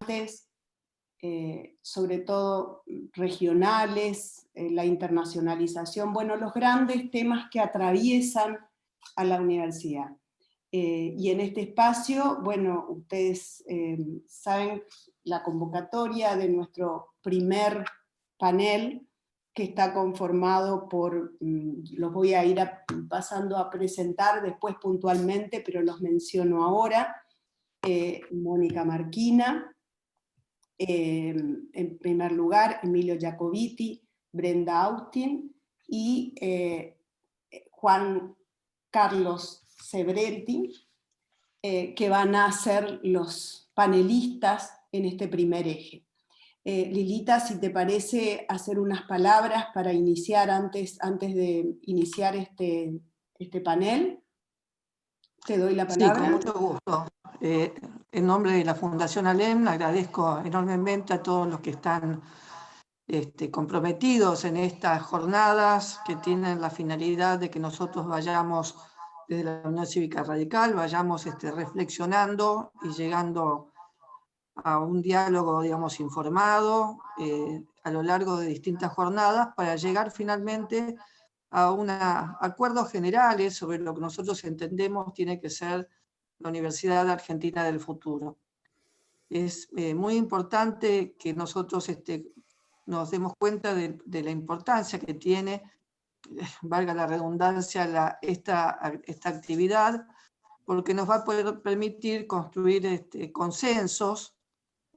migrantes, sobre todo regionales, la internacionalización, bueno, los grandes temas que atraviesan a la universidad. Y en este espacio, bueno, ustedes saben la convocatoria de nuestro primer panel, que está conformado por, los voy a ir pasando a presentar después puntualmente, pero los menciono ahora, Mónica Marquina, en primer lugar, Emilio Jacobiti, Brenda Austin y Juan Carlos Sebretti, que van a ser los panelistas en este primer eje. Lilita, si te parece hacer unas palabras para iniciar antes de iniciar este panel, te doy la palabra. Sí, con mucho gusto. En nombre de la Fundación ALEM, agradezco enormemente a todos los que están comprometidos en estas jornadas que tienen la finalidad de que nosotros vayamos desde la Unión Cívica Radical, vayamos reflexionando y llegando a un diálogo, digamos, informado a lo largo de distintas jornadas para llegar finalmente a acuerdos generales sobre lo que nosotros entendemos tiene que ser la Universidad Argentina del futuro. Es muy importante que nosotros nos demos cuenta de la importancia que tiene, valga la redundancia, esta actividad, porque nos va a poder permitir construir consensos.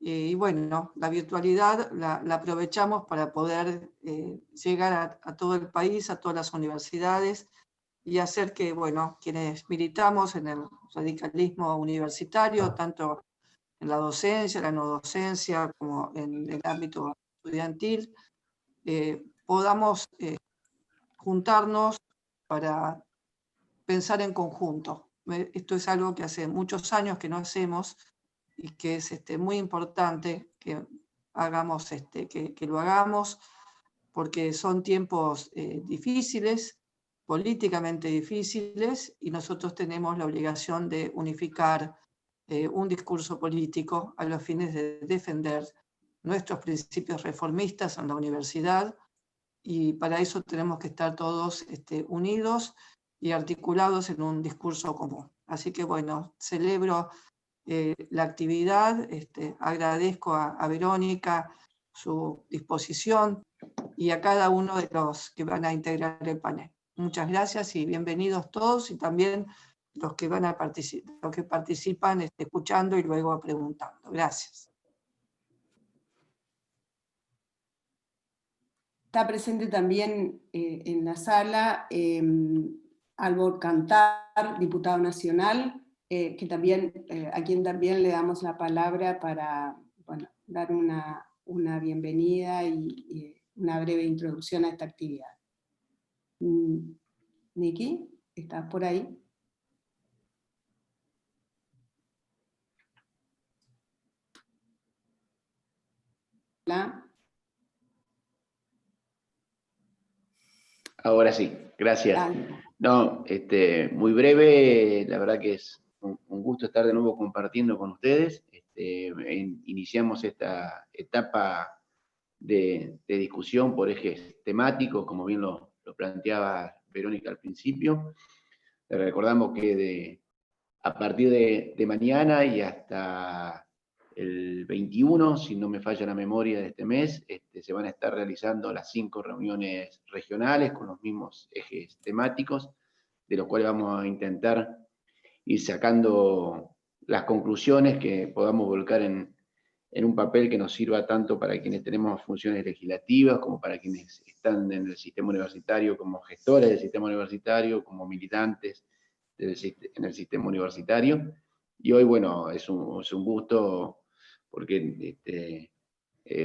Y bueno, la virtualidad la aprovechamos para poder llegar a todo el país, a todas las universidades, y hacer que, bueno, quienes militamos en el radicalismo universitario, tanto en la docencia, la no docencia, como en el ámbito estudiantil, podamos juntarnos para pensar en conjunto. Esto es algo que hace muchos años que no hacemos, y que es muy importante que hagamos que lo hagamos, porque son tiempos difíciles, políticamente difíciles, y nosotros tenemos la obligación de unificar un discurso político a los fines de defender nuestros principios reformistas en la universidad, y para eso tenemos que estar todos unidos y articulados en un discurso común. Así que bueno, celebro la actividad, agradezco a Verónica su disposición y a cada uno de los que van a integrar el panel. Muchas gracias y bienvenidos todos, y también los que van a los que participan escuchando y luego preguntando. Gracias. Está presente también en la sala Albor Cantar, diputado nacional, que también, a quien también le damos la palabra para dar una bienvenida y una breve introducción a esta actividad. Niki, ¿estás por ahí? Hola. Ahora sí, gracias. No, muy breve, la verdad que es un gusto estar de nuevo compartiendo con ustedes. Iniciamos esta etapa de discusión por ejes temáticos, como bien lo planteaba Verónica al principio. Recordamos que a partir de mañana y hasta el 21, si no me falla la memoria de este mes, se van a estar realizando las 5 reuniones regionales con los mismos ejes temáticos, de los cuales vamos a intentar ir sacando las conclusiones que podamos volcar en un papel que nos sirva tanto para quienes tenemos funciones legislativas, como para quienes están en el sistema universitario, como gestores del sistema universitario, como militantes en el sistema universitario. Y hoy, bueno, es un gusto porque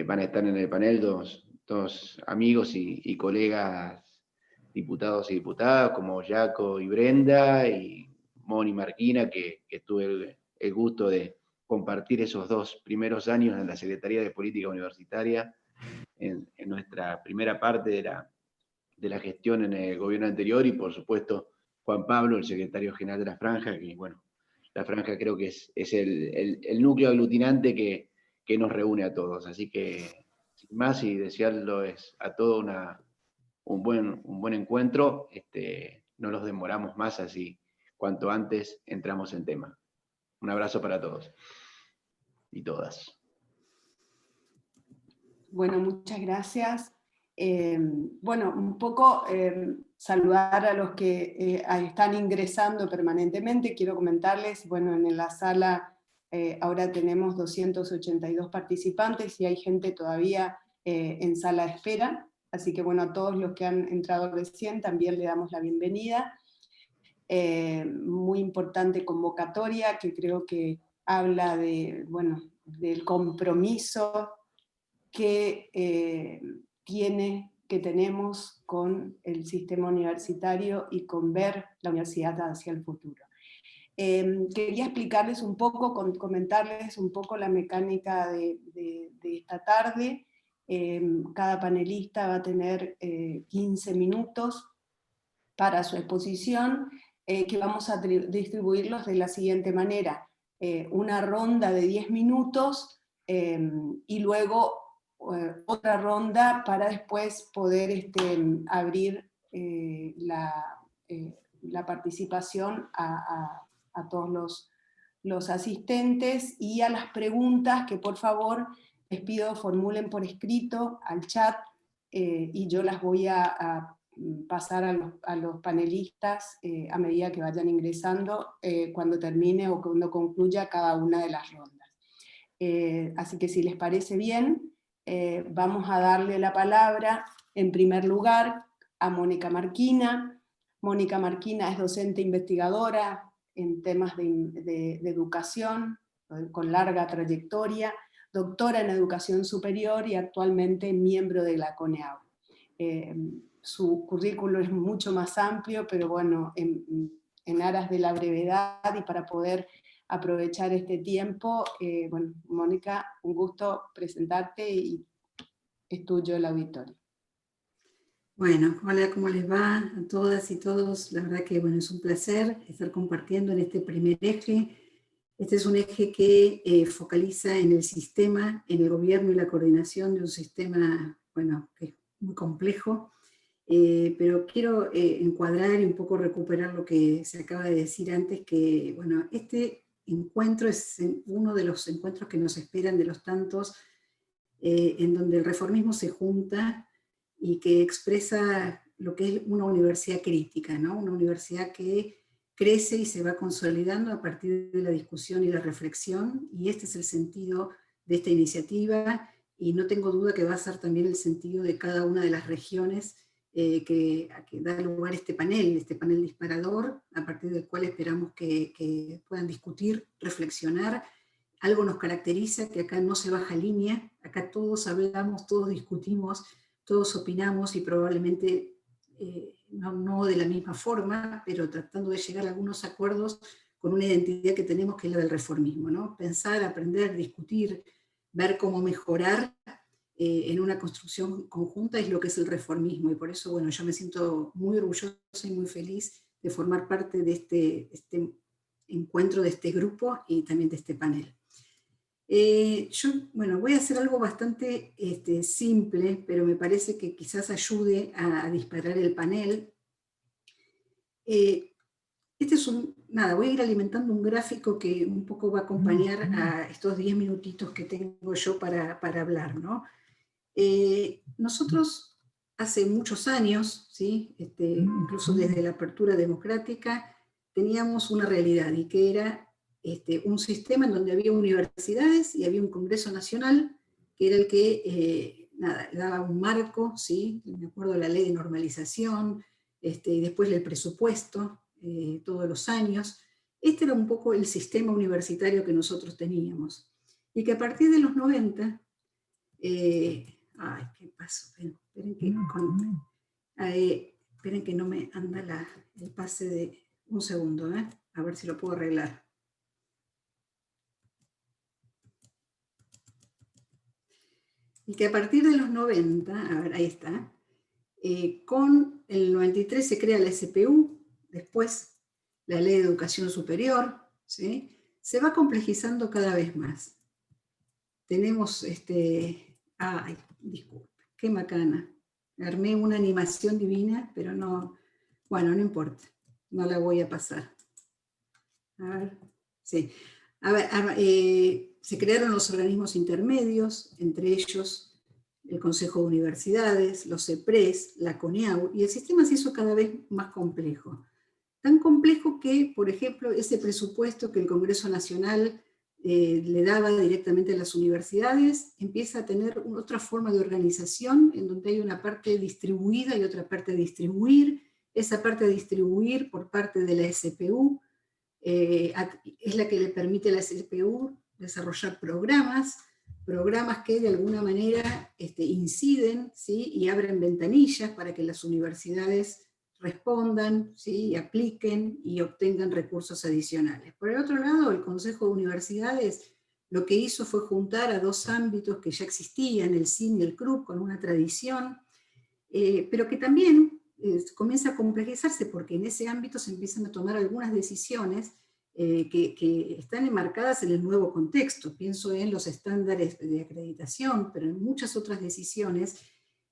van a estar en el panel dos amigos y colegas diputados y diputadas, como Jaco y Brenda, y Moni Marquina, que tuve el gusto de compartir esos 2 primeros años en la Secretaría de Política Universitaria, en nuestra primera parte de la gestión en el gobierno anterior, y por supuesto Juan Pablo, el secretario general de la Franja, que bueno, la Franja creo que es el núcleo aglutinante que que nos reúne a todos. Así que, sin más, y desearles a todos un buen encuentro, no los demoramos más, así cuanto antes entramos en tema. Un abrazo para todos y todas. Bueno, muchas gracias. Bueno, un poco saludar a los que están ingresando permanentemente. Quiero comentarles, bueno, en la sala ahora tenemos 282 participantes y hay gente todavía en sala de espera. Así que bueno, a todos los que han entrado recién también le damos la bienvenida. Muy importante convocatoria que creo que habla de, bueno, del compromiso que tenemos con el sistema universitario y con ver la universidad hacia el futuro. Quería explicarles un poco, comentarles un poco la mecánica de esta tarde. Cada panelista va a tener 15 minutos para su exposición, que vamos a distribuirlos de la siguiente manera. Una ronda de 10 minutos y luego otra ronda para después poder abrir la participación a todos los asistentes y a las preguntas que por favor les pido formulen por escrito al chat y yo las voy a pasar a los panelistas a medida que vayan ingresando cuando termine o cuando concluya cada una de las rondas. Así que si les parece bien, vamos a darle la palabra en primer lugar a Mónica Marquina. Mónica Marquina es docente investigadora en temas de educación, con larga trayectoria, doctora en educación superior y actualmente miembro de la CONEAU. Su currículo es mucho más amplio, pero bueno, en aras de la brevedad y para poder aprovechar este tiempo, bueno, Mónica, un gusto presentarte y es tuyo el auditorio. Bueno, hola, ¿cómo les va a todas y todos? La verdad que bueno, es un placer estar compartiendo en este primer eje. Este es un eje que focaliza en el sistema, en el gobierno y la coordinación de un sistema, bueno, que es muy complejo, pero quiero encuadrar y un poco recuperar lo que se acaba de decir antes, que bueno, este encuentro es uno de los encuentros que nos esperan de los tantos, en donde el reformismo se junta y que expresa lo que es una universidad crítica, ¿no? Una universidad que crece y se va consolidando a partir de la discusión y la reflexión, y este es el sentido de esta iniciativa, y no tengo duda que va a ser también el sentido de cada una de las regiones que da lugar a este panel disparador, a partir del cual esperamos que puedan discutir, reflexionar. Algo nos caracteriza, que acá no se baja línea, acá todos hablamos, todos discutimos, todos opinamos y probablemente no de la misma forma, pero tratando de llegar a algunos acuerdos con una identidad que tenemos, que es la del reformismo, ¿no? Pensar, aprender, discutir, ver cómo mejorar en una construcción conjunta es lo que es el reformismo, y por eso, bueno, yo me siento muy orgullosa y muy feliz de formar parte de este encuentro, de este grupo y también de este panel. Yo, bueno, voy a hacer algo bastante simple, pero me parece que quizás ayude a disparar el panel. Este es voy a ir alimentando un gráfico que un poco va a acompañar a estos 10 minutitos que tengo yo para hablar, ¿no? Nosotros hace muchos años, ¿sí? Incluso desde la apertura democrática, teníamos una realidad, y que era un sistema en donde había universidades y había un Congreso Nacional, que era el que daba un marco, ¿sí? Me acuerdo de la ley de normalización, y después el presupuesto, todos los años. Este era un poco el sistema universitario que nosotros teníamos. Y que a partir de los 90, ay, ¿qué pasó? Esperen que no me anda el pase de un segundo, a ver si lo puedo arreglar. Y que a partir de los 90, a ver, ahí está, con el 93 se crea la SPU, después la Ley de Educación Superior, ¿sí? Se va complejizando cada vez más. tenemos, ay, disculpe, qué macana. Armé una animación divina, pero no, bueno, no importa, no la voy a pasar. A ver, sí. A ver, se crearon los organismos intermedios, entre ellos el Consejo de Universidades, los CEPRES, la CONEAU, y el sistema se hizo cada vez más complejo. Tan complejo que, por ejemplo, ese presupuesto que el Congreso Nacional le daba directamente a las universidades, empieza a tener otra forma de organización, en donde hay una parte distribuida y otra parte de distribuir. Esa parte de distribuir por parte de la SPU es la que le permite a la SPU desarrollar programas que de alguna manera inciden, ¿sí? Y abren ventanillas para que las universidades respondan, ¿sí? Apliquen y obtengan recursos adicionales. Por el otro lado, el Consejo de Universidades lo que hizo fue juntar a dos ámbitos que ya existían, el CIN y el CRUB, con una tradición, pero que también comienza a complejizarse porque en ese ámbito se empiezan a tomar algunas decisiones que están enmarcadas en el nuevo contexto. Pienso en los estándares de acreditación, pero en muchas otras decisiones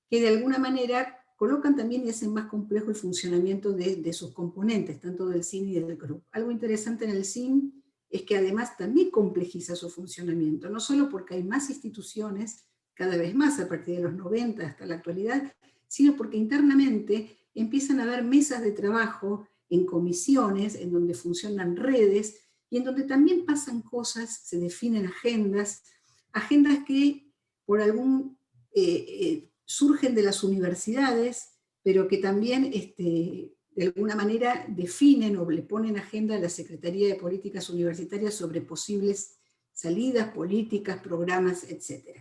que de alguna manera colocan también y hacen más complejo el funcionamiento de sus componentes, tanto del CIN y del CRUB. Algo interesante en el CIN es que además también complejiza su funcionamiento, no solo porque hay más instituciones, cada vez más a partir de los 90 hasta la actualidad, sino porque internamente empiezan a haber mesas de trabajo en comisiones, en donde funcionan redes, y en donde también pasan cosas, se definen agendas que por algún surgen de las universidades, pero que también de alguna manera definen o le ponen agenda a la Secretaría de Políticas Universitarias sobre posibles salidas, políticas, programas, etc.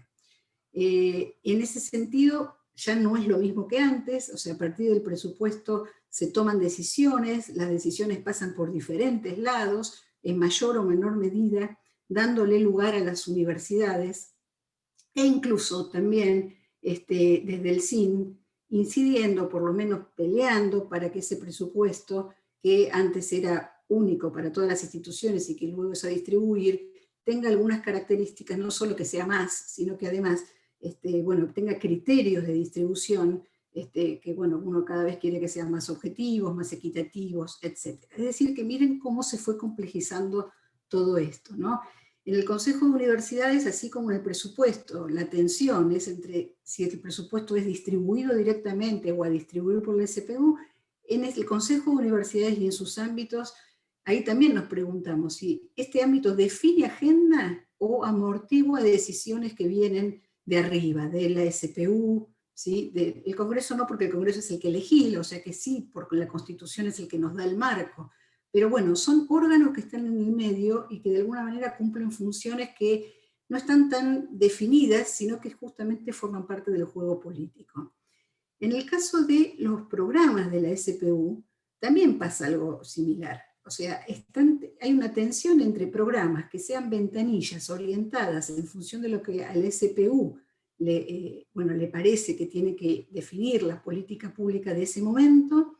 En ese sentido, ya no es lo mismo que antes, o sea, a partir del presupuesto se toman decisiones, las decisiones pasan por diferentes lados, en mayor o menor medida, dándole lugar a las universidades, e incluso también desde el CIN, incidiendo, por lo menos peleando, para que ese presupuesto, que antes era único para todas las instituciones y que luego es a distribuir, tenga algunas características, no solo que sea más, sino que además bueno, tenga criterios de distribución que bueno, uno cada vez quiere que sean más objetivos, más equitativos, etc. Es decir, que miren cómo se fue complejizando todo esto, ¿no? En el Consejo de Universidades, así como en el presupuesto, la tensión es entre si el presupuesto es distribuido directamente o a distribuir por la SPU. En el Consejo de Universidades y en sus ámbitos, ahí también nos preguntamos si este ámbito define agenda o amortigua decisiones que vienen de arriba, de la SPU, ¿sí? El Congreso no, porque el Congreso es el que legisla, o sea que sí, porque la Constitución es el que nos da el marco, pero bueno, son órganos que están en el medio y que de alguna manera cumplen funciones que no están tan definidas, sino que justamente forman parte del juego político. En el caso de los programas de la SPU, también pasa algo similar. O sea, hay una tensión entre programas que sean ventanillas orientadas en función de lo que al SPU le parece que tiene que definir la política pública de ese momento,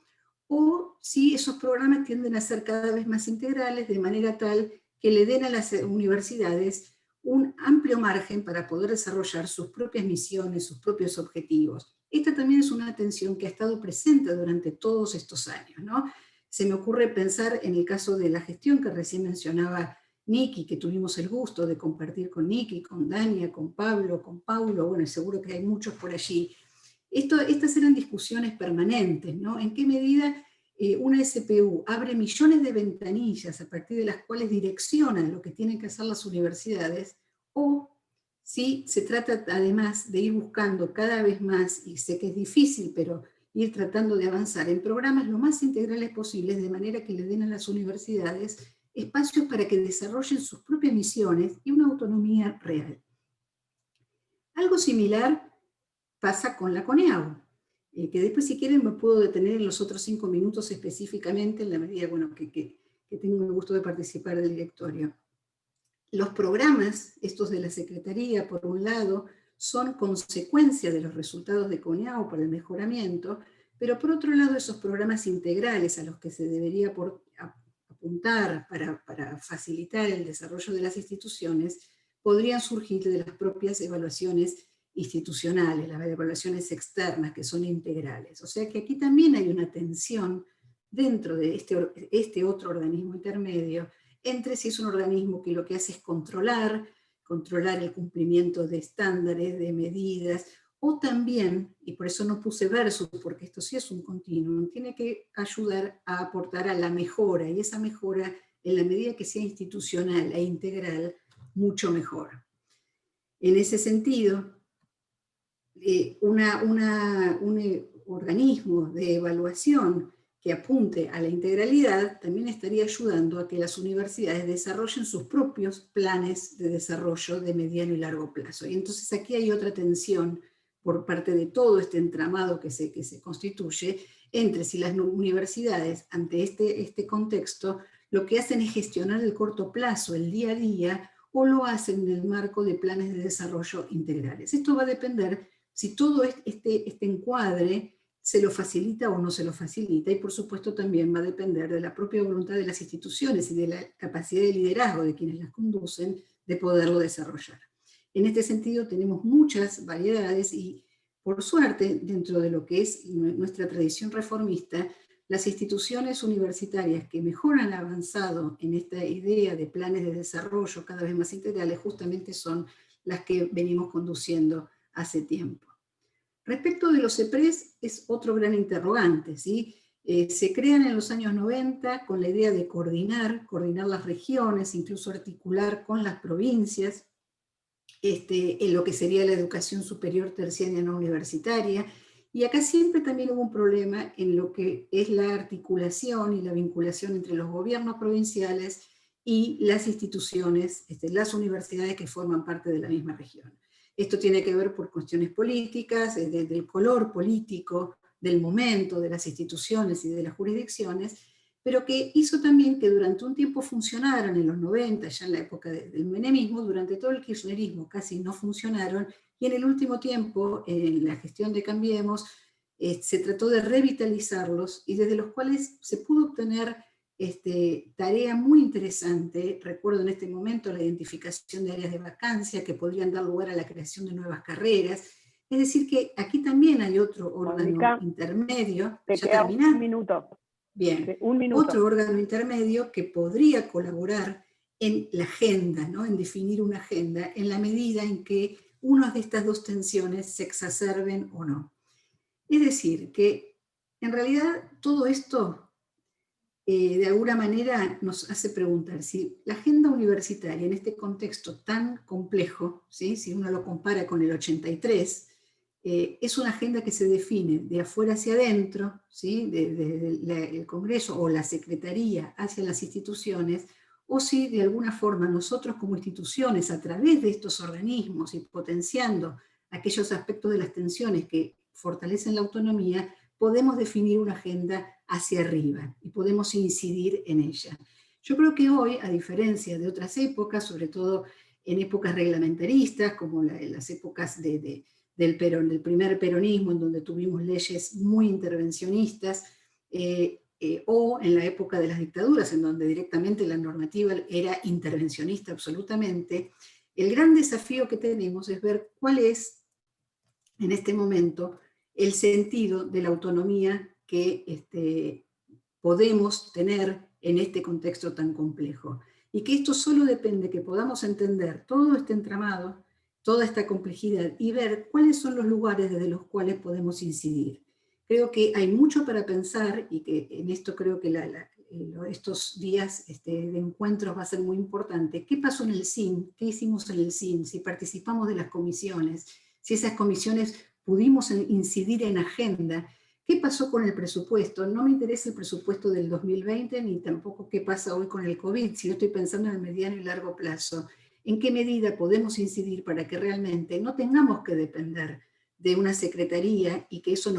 o si esos programas tienden a ser cada vez más integrales, de manera tal que le den a las universidades un amplio margen para poder desarrollar sus propias misiones, sus propios objetivos. Esta también es una tensión que ha estado presente durante todos estos años, ¿no? Se me ocurre pensar en el caso de la gestión que recién mencionaba Niki, que tuvimos el gusto de compartir con Niki, con Dania, con Pablo, con Paulo, bueno, seguro que hay muchos por allí. Estas eran discusiones permanentes, ¿no? ¿En qué medida una SPU abre millones de ventanillas a partir de las cuales direcciona lo que tienen que hacer las universidades, o si se trata además de ir buscando cada vez más, y sé que es difícil, pero ir tratando de avanzar en programas lo más integrales posibles, de manera que le den a las universidades espacios para que desarrollen sus propias misiones y una autonomía real. Algo similar pasa con la CONEAU, que después si quieren me puedo detener en los otros 5 minutos específicamente, en la medida bueno, que tengo el gusto de participar del directorio. Los programas, estos de la Secretaría, por un lado, son consecuencia de los resultados de CONEAU para el mejoramiento, pero por otro lado esos programas integrales a los que se debería apuntar para facilitar el desarrollo de las instituciones, podrían surgir de las propias evaluaciones institucionales, las evaluaciones externas que son integrales. O sea que aquí también hay una tensión dentro de este otro organismo intermedio, entre si es un organismo que lo que hace es controlar el cumplimiento de estándares, de medidas, o también, y por eso no puse versus, porque esto sí es un continuum, tiene que ayudar a aportar a la mejora, y esa mejora, en la medida que sea institucional e integral, mucho mejor. En ese sentido, un organismo de evaluación que apunte a la integralidad también estaría ayudando a que las universidades desarrollen sus propios planes de desarrollo de mediano y largo plazo. Y entonces aquí hay otra tensión por parte de todo este entramado que se constituye entre si las universidades, ante este contexto, lo que hacen es gestionar el corto plazo, el día a día, o lo hacen en el marco de planes de desarrollo integrales. Esto va a depender si todo este encuadre se lo facilita o no se lo facilita, y por supuesto también va a depender de la propia voluntad de las instituciones y de la capacidad de liderazgo de quienes las conducen de poderlo desarrollar. En este sentido tenemos muchas variedades y, por suerte, dentro de lo que es nuestra tradición reformista, las instituciones universitarias que mejor han avanzado en esta idea de planes de desarrollo cada vez más integrales justamente son las que venimos conduciendo hace tiempo. Respecto de los CEPRES es otro gran interrogante, ¿sí? Se crean en los años 90 con la idea de coordinar las regiones, incluso articular con las provincias, en lo que sería la educación superior terciaria no universitaria, y acá siempre también hubo un problema en lo que es la articulación y la vinculación entre los gobiernos provinciales y las instituciones, las universidades que forman parte de la misma región. Esto tiene que ver por cuestiones políticas, del color político, del momento, de las instituciones y de las jurisdicciones, pero que hizo también que durante un tiempo funcionaran en los 90, ya en la época del menemismo, durante todo el kirchnerismo casi no funcionaron, y en el último tiempo, en la gestión de Cambiemos, se trató de revitalizarlos, y desde los cuales se pudo obtener tarea muy interesante. Recuerdo en este momento la identificación de áreas de vacancia que podrían dar lugar a la creación de nuevas carreras. Es decir que aquí también hay otro órgano intermedio. Te ¿Ya queda terminás? un minuto. Bien, Sí, un minuto. Otro órgano intermedio que podría colaborar en la agenda, ¿no? En definir una agenda, en la medida en que una de estas dos tensiones se exacerben o no. Es decir, que en realidad todo esto de alguna manera nos hace preguntar si la agenda universitaria en este contexto tan complejo, ¿sí? Si uno lo compara con el 83, es una agenda que se define de afuera hacia adentro, ¿sí? El Congreso o la Secretaría hacia las instituciones, o si de alguna forma nosotros como instituciones, a través de estos organismos y potenciando aquellos aspectos de las tensiones que fortalecen la autonomía, podemos definir una agenda hacia arriba y podemos incidir en ella. Yo creo que hoy, a diferencia de otras épocas, sobre todo en épocas reglamentaristas, como las épocas del primer peronismo, en donde tuvimos leyes muy intervencionistas, o en la época de las dictaduras, en donde directamente la normativa era intervencionista absolutamente, el gran desafío que tenemos es ver cuál es, en este momento, el sentido de la autonomía que podemos tener en este contexto tan complejo. Y que esto solo depende que podamos entender todo este entramado, toda esta complejidad, y ver cuáles son los lugares desde los cuales podemos incidir. Creo que hay mucho para pensar, y que en esto creo que estos días de encuentros va a ser muy importante. ¿Qué pasó en el CIN? ¿Qué hicimos en el CIN? Si participamos de las comisiones, si esas comisiones pudimos incidir en agenda. ¿Qué pasó con el presupuesto? No me interesa el presupuesto del 2020, ni tampoco qué pasa hoy con el COVID, si yo estoy pensando en el mediano y largo plazo. ¿En qué medida podemos incidir para que realmente no tengamos que depender de una secretaría y que eso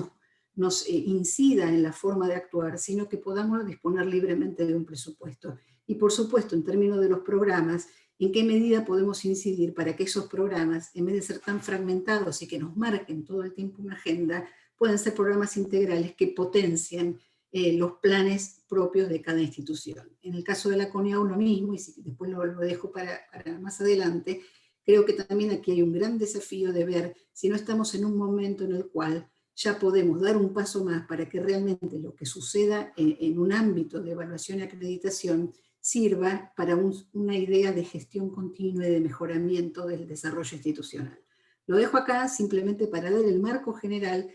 nos incida en la forma de actuar, sino que podamos disponer libremente de un presupuesto? Y por supuesto, en términos de los programas, ¿en qué medida podemos incidir para que esos programas, en vez de ser tan fragmentados y que nos marquen todo el tiempo una agenda, puedan ser programas integrales que potencian los planes propios de cada institución? En el caso de la CONEAU lo mismo, y después lo dejo para más adelante, Creo que también aquí hay un gran desafío de ver si no estamos en un momento en el cual ya podemos dar un paso más para que realmente lo que suceda en un ámbito de evaluación y acreditación sirva para una idea de gestión continua y de mejoramiento del desarrollo institucional. Lo dejo acá simplemente para dar el marco general,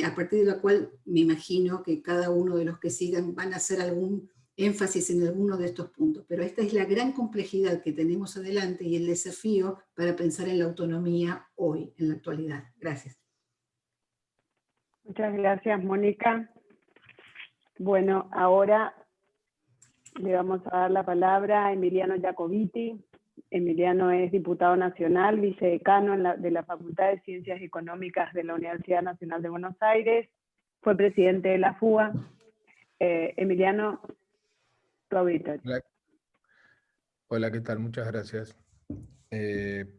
a partir de la cual me imagino que cada uno de los que sigan van a hacer algún énfasis en alguno de estos puntos, pero esta es la gran complejidad que tenemos adelante y el desafío para pensar en la autonomía hoy, en la actualidad. Gracias. Muchas gracias, Mónica. Bueno, ahora le vamos a dar la palabra a Emiliano Jacobiti. Emiliano es diputado nacional, vicedecano de la Facultad de Ciencias Económicas de la Universidad Nacional de Buenos Aires. Fue presidente de la FUA. Emiliano, tu auditorio. Hola, ¿qué tal? Muchas gracias.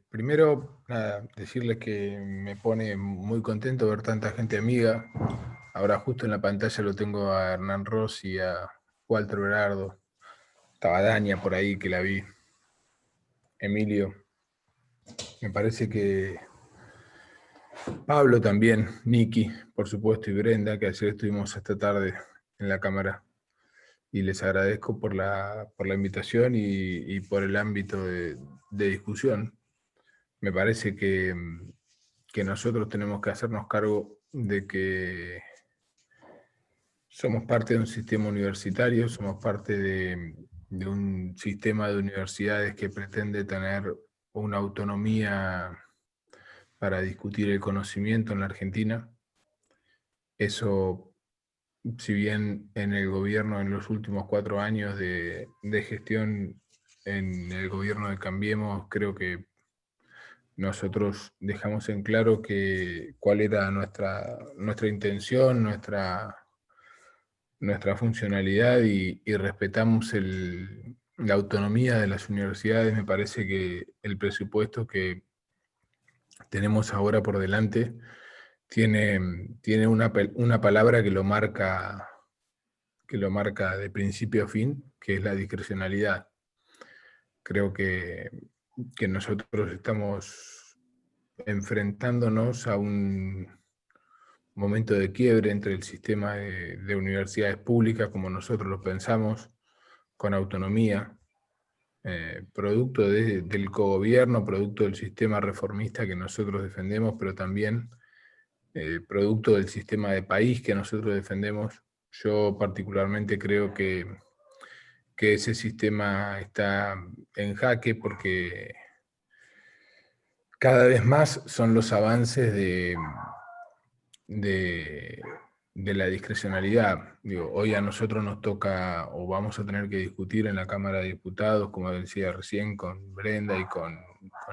Primero, nada, decirles que me pone muy contento ver tanta gente amiga. Ahora justo en la pantalla lo tengo a Hernán Ross y a Walter Berardo. Estaba Dania por ahí que la vi. Emilio. Me parece que Pablo también, Niki, por supuesto, y Brenda, que ayer estuvimos esta tarde en la cámara. Y les agradezco por la invitación y por el ámbito de discusión. Me parece que nosotros tenemos que hacernos cargo de que somos parte de un sistema universitario, somos parte de un sistema de universidades que pretende tener una autonomía para discutir el conocimiento en la Argentina. Eso, si bien en el gobierno, en los últimos 4 años de gestión en el gobierno de Cambiemos, creo que nosotros dejamos en claro cuál era nuestra intención, nuestra funcionalidad y respetamos la autonomía de las universidades. Me parece que el presupuesto que tenemos ahora por delante tiene una palabra que lo marca de principio a fin, que es la discrecionalidad. Creo que nosotros estamos enfrentándonos a un momento de quiebre entre el sistema de universidades públicas, como nosotros lo pensamos, con autonomía, producto del cogobierno, producto del sistema reformista que nosotros defendemos, pero también producto del sistema de país que nosotros defendemos. Yo particularmente creo que ese sistema está en jaque porque cada vez más son los avances de la discrecionalidad. Digo, hoy a nosotros nos toca, o vamos a tener que discutir en la Cámara de Diputados, como decía recién, con Brenda y con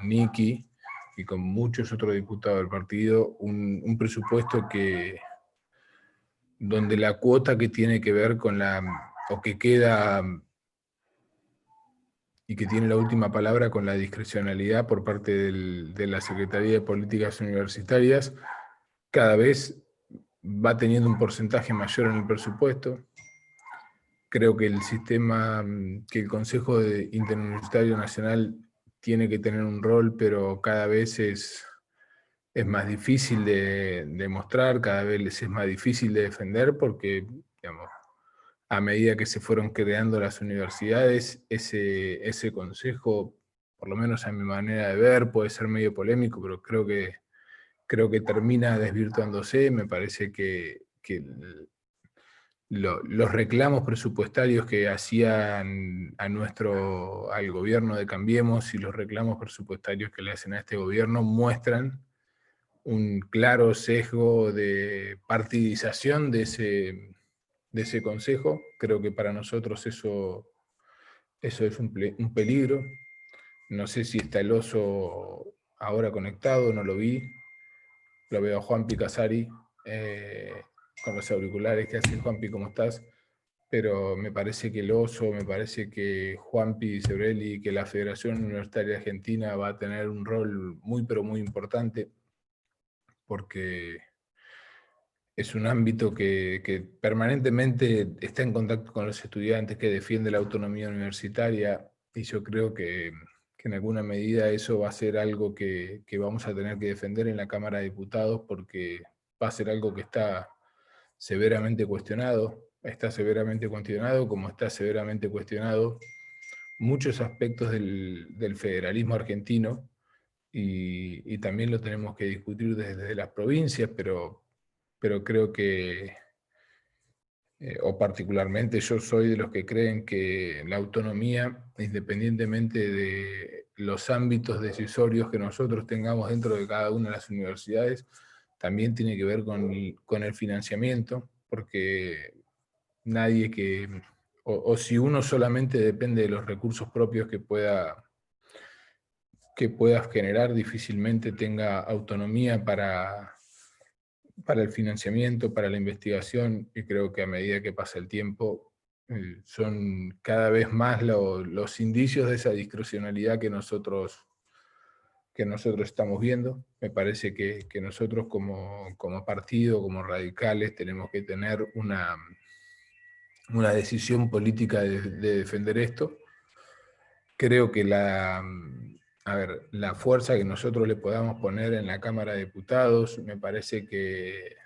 Niki, y con muchos otros diputados del partido, un presupuesto donde la cuota que tiene que ver con o que queda y que tiene la última palabra con la discrecionalidad por parte de la Secretaría de Políticas Universitarias, cada vez va teniendo un porcentaje mayor en el presupuesto. Creo que que el Consejo Interuniversitario Nacional tiene que tener un rol, pero cada vez es más difícil de demostrar, cada vez es más difícil de defender, porque, digamos, a medida que se fueron creando las universidades, ese consejo, por lo menos a mi manera de ver, puede ser medio polémico, pero creo que termina desvirtuándose. Me parece que los reclamos presupuestarios que hacían al gobierno de Cambiemos y los reclamos presupuestarios que le hacen a este gobierno muestran un claro sesgo de partidización de ese consejo. Creo que para nosotros eso es un peligro. No sé si está el oso ahora conectado, no lo vi. Lo veo a Juanpi Casari con los auriculares. ¿Qué haces, Juanpi? ¿Cómo estás? Pero me parece que el oso, me parece que Juanpi Sebrelli, que la Federación Universitaria Argentina va a tener un rol muy, pero muy importante, porque es un ámbito que permanentemente está en contacto con los estudiantes, que defiende la autonomía universitaria, y yo creo que en alguna medida eso va a ser algo que vamos a tener que defender en la Cámara de Diputados, porque va a ser algo que está severamente cuestionado, como está severamente cuestionado muchos aspectos del federalismo argentino, y también lo tenemos que discutir desde las provincias, pero creo que, o particularmente yo soy de los que creen que la autonomía, independientemente de los ámbitos decisorios que nosotros tengamos dentro de cada una de las universidades, también tiene que ver con el financiamiento, porque nadie o si uno solamente depende de los recursos propios que pueda generar, difícilmente tenga autonomía para el financiamiento, para la investigación, y creo que a medida que pasa el tiempo son cada vez más los indicios de esa discrecionalidad que nosotros estamos viendo. Me parece que nosotros como partido, como radicales, tenemos que tener una decisión política de defender esto. Creo que la fuerza que nosotros le podamos poner en la Cámara de Diputados, me parece que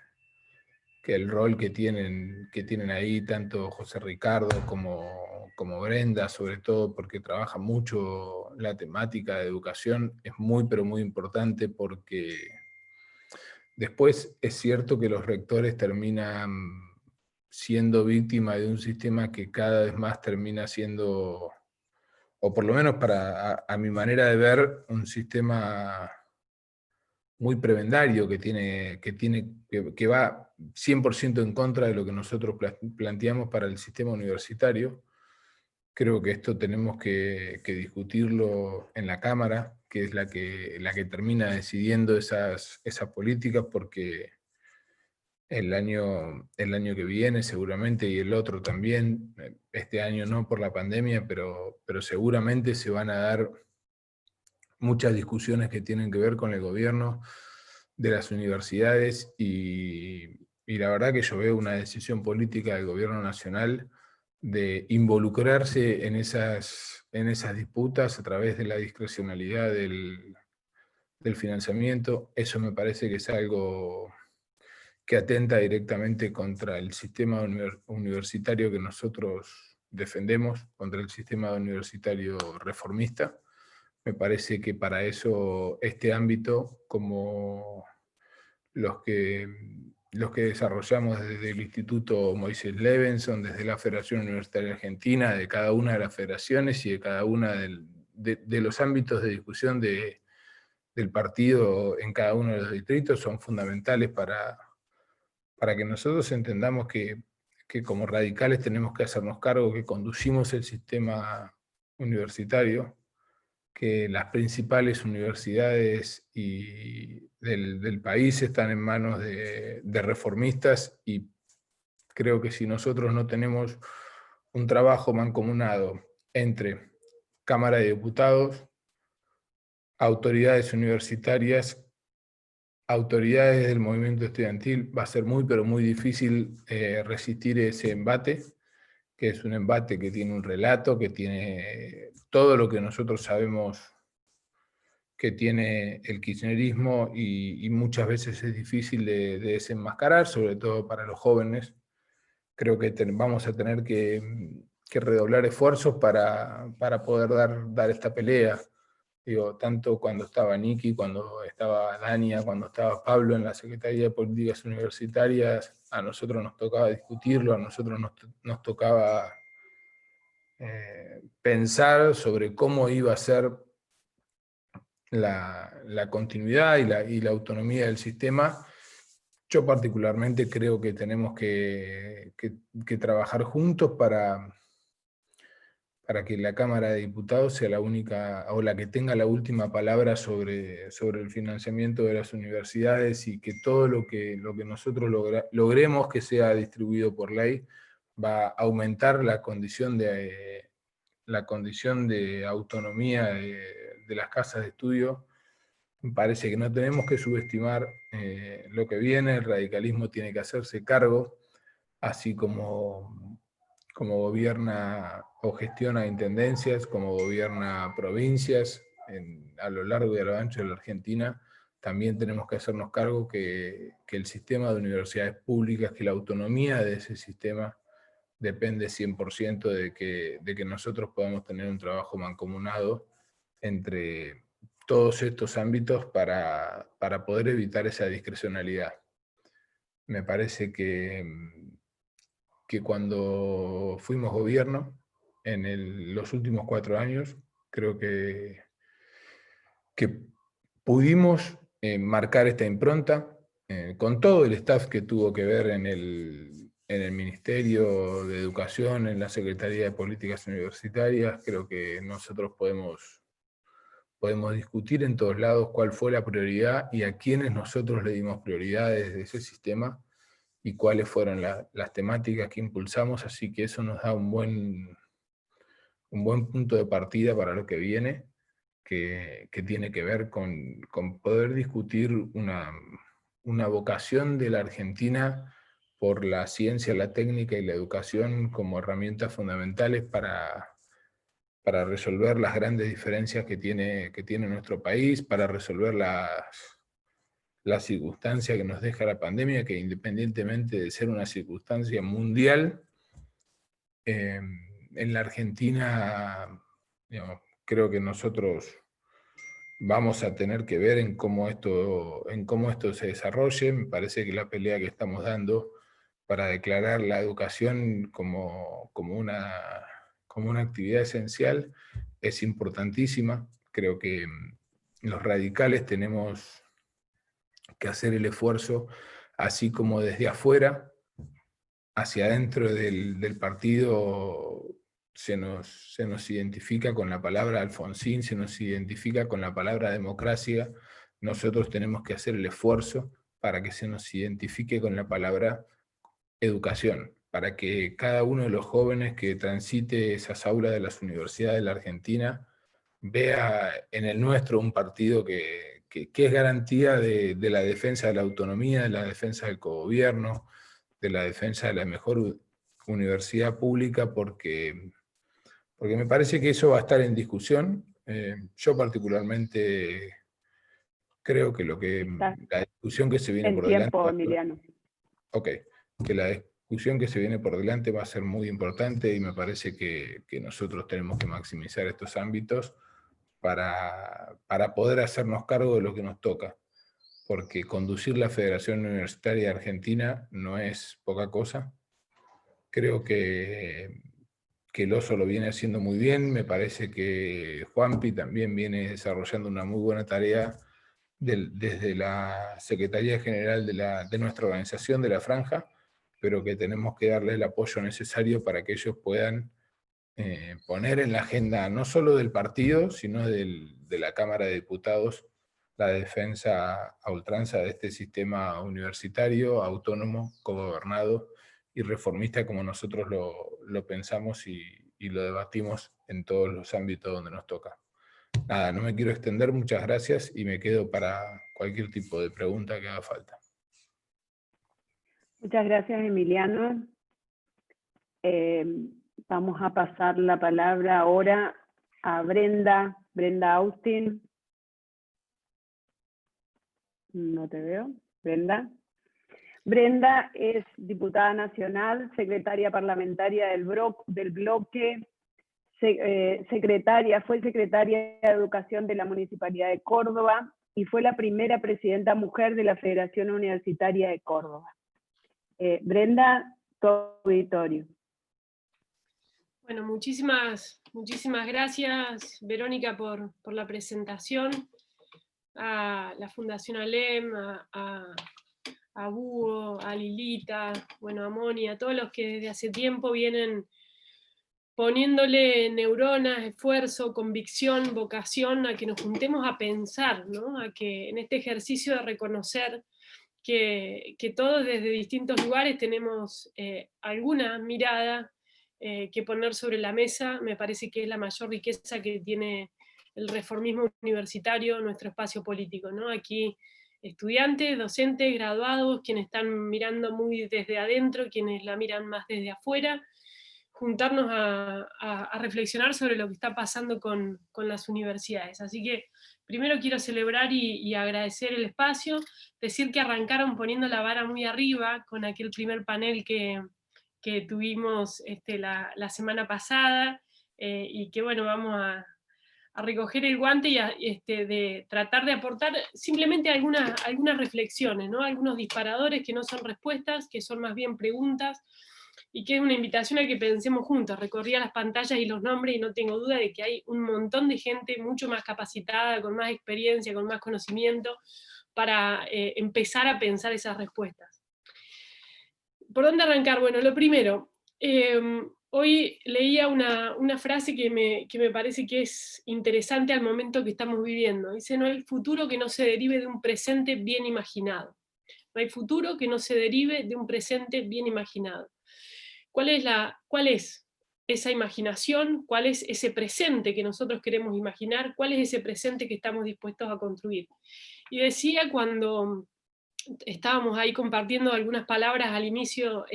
el rol que tienen ahí tanto José Ricardo como Brenda, sobre todo porque trabaja mucho la temática de educación, es muy pero muy importante, porque después es cierto que los rectores terminan siendo víctimas de un sistema que cada vez más termina siendo, o por lo menos a mi manera de ver, un sistema muy prebendario que va 100% en contra de lo que nosotros planteamos para el sistema universitario. Creo que esto tenemos que discutirlo en la Cámara, que es la que termina decidiendo esas políticas, porque el año que viene seguramente, y el otro también, este año no por la pandemia, pero seguramente se van a dar muchas discusiones que tienen que ver con el gobierno de las universidades, y la verdad que yo veo una decisión política del gobierno nacional de involucrarse en esas disputas a través de la discrecionalidad del financiamiento. Eso me parece que es algo que atenta directamente contra el sistema universitario que nosotros defendemos, contra el sistema universitario reformista. Me parece que para eso este ámbito, como los que desarrollamos desde el Instituto Moisés Levenson, desde la Federación Universitaria Argentina, de cada una de las federaciones y de cada una de los ámbitos de discusión del partido en cada uno de los distritos, son fundamentales para que nosotros entendamos que como radicales tenemos que hacernos cargo que conducimos el sistema universitario, que las principales universidades del país están en manos de reformistas, y creo que si nosotros no tenemos un trabajo mancomunado entre Cámara de Diputados, autoridades universitarias, autoridades del movimiento estudiantil, va a ser muy pero muy difícil resistir ese embate, que es un embate que tiene un relato, que tiene todo lo que nosotros sabemos que tiene el kirchnerismo, y muchas veces es difícil de desenmascarar, sobre todo para los jóvenes. Creo que vamos a tener que redoblar esfuerzos para poder dar esta pelea. Digo, tanto cuando estaba Niki, cuando estaba Dania, cuando estaba Pablo en la Secretaría de Políticas Universitarias, a nosotros nos tocaba discutirlo, a nosotros nos tocaba pensar sobre cómo iba a ser la continuidad y la autonomía del sistema. Yo particularmente creo que tenemos que trabajar juntos para que la Cámara de Diputados sea la única, o la que tenga la última palabra sobre el financiamiento de las universidades, y que todo lo que nosotros logremos que sea distribuido por ley va a aumentar la condición de autonomía de las casas de estudio. Me parece que no tenemos que subestimar lo que viene. El radicalismo tiene que hacerse cargo, así como gobierna o gestiona intendencias, como gobierna provincias, a lo largo y a lo ancho de la Argentina, también tenemos que hacernos cargo que el sistema de universidades públicas, que la autonomía de ese sistema depende 100% de que nosotros podamos tener un trabajo mancomunado entre todos estos ámbitos para poder evitar esa discrecionalidad. Me parece que cuando fuimos gobierno, en los últimos 4 años, creo que pudimos marcar esta impronta con todo el staff que tuvo que ver en el Ministerio de Educación, en la Secretaría de Políticas Universitarias. Creo que nosotros podemos discutir en todos lados cuál fue la prioridad y a quiénes nosotros le dimos prioridades de ese sistema y cuáles fueron las temáticas que impulsamos, así que eso nos da un buen punto de partida para lo que viene, que tiene que ver con poder discutir una vocación de la Argentina por la ciencia, la técnica y la educación como herramientas fundamentales para resolver las grandes diferencias que tiene nuestro país, para resolver la circunstancia que nos deja la pandemia, que independientemente de ser una circunstancia mundial, en la Argentina, digamos, creo que nosotros vamos a tener que ver en cómo esto se desarrolle. Me parece que la pelea que estamos dando para declarar la educación como una actividad esencial es importantísima. Creo que los radicales tenemos que hacer el esfuerzo, así como desde afuera, hacia adentro del partido se nos identifica con la palabra Alfonsín, se nos identifica con la palabra democracia. Nosotros tenemos que hacer el esfuerzo para que se nos identifique con la palabra educación, para que cada uno de los jóvenes que transite esas aulas de las universidades de la Argentina vea en el nuestro un partido que es garantía de la defensa de la autonomía, de la defensa del cogobierno, de la defensa de la mejor universidad pública, porque me parece que eso va a estar en discusión. Yo particularmente creo que la discusión que se viene por delante... Emiliano. Ok, que la discusión que se viene por delante va a ser muy importante y me parece que nosotros tenemos que maximizar estos ámbitos para poder hacernos cargo de lo que nos toca, porque conducir la Federación Universitaria Argentina no es poca cosa. Creo que el Oso lo viene haciendo muy bien, me parece que Juanpi también viene desarrollando una muy buena tarea desde la Secretaría General de nuestra organización, de la Franja, pero que tenemos que darle el apoyo necesario para que ellos puedan poner en la agenda no solo del partido, sino de la Cámara de Diputados, la defensa a ultranza de este sistema universitario, autónomo, cogobernado y reformista como nosotros lo pensamos y lo debatimos en todos los ámbitos donde nos toca. Nada, no me quiero extender, muchas gracias y me quedo para cualquier tipo de pregunta que haga falta. Muchas gracias, Emiliano. Vamos a pasar la palabra ahora a Brenda Austin. No te veo. Brenda. Brenda es diputada nacional, secretaria parlamentaria del bloque, fue secretaria de Educación de la Municipalidad de Córdoba y fue la primera presidenta mujer de la Federación Universitaria de Córdoba. Brenda, tu auditorio. Bueno, muchísimas gracias, Verónica, por la presentación, a la Fundación ALEM, a Búho, a Lilita, bueno, a Moni, a todos los que desde hace tiempo vienen poniéndole neuronas, esfuerzo, convicción, vocación a que nos juntemos a pensar, ¿no? A que en este ejercicio de reconocer que todos desde distintos lugares tenemos alguna mirada que poner sobre la mesa. Me parece que es la mayor riqueza que tiene el reformismo universitario, nuestro espacio político, ¿no? Aquí estudiantes, docentes, graduados, quienes están mirando muy desde adentro, quienes la miran más desde afuera, juntarnos a reflexionar sobre lo que está pasando con las universidades. Así que primero quiero celebrar y agradecer el espacio, decir que arrancaron poniendo la vara muy arriba con aquel primer panel que tuvimos la semana pasada, y que bueno, vamos a recoger el guante y de tratar de aportar simplemente algunas reflexiones, ¿no? Algunos disparadores que no son respuestas, que son más bien preguntas, y que es una invitación a que pensemos juntos. Recorría las pantallas y los nombres y no tengo duda de que hay un montón de gente mucho más capacitada, con más experiencia, con más conocimiento, para empezar a pensar esas respuestas. ¿Por dónde arrancar? Bueno, lo primero, hoy leía una frase que me parece que es interesante al momento que estamos viviendo. Dice: no hay futuro que no se derive de un presente bien imaginado. No hay futuro que no se derive de un presente bien imaginado. ¿Cuál es esa imaginación? ¿Cuál es ese presente que nosotros queremos imaginar? ¿Cuál es ese presente que estamos dispuestos a construir? Y decía, cuando estábamos ahí compartiendo algunas palabras al inicio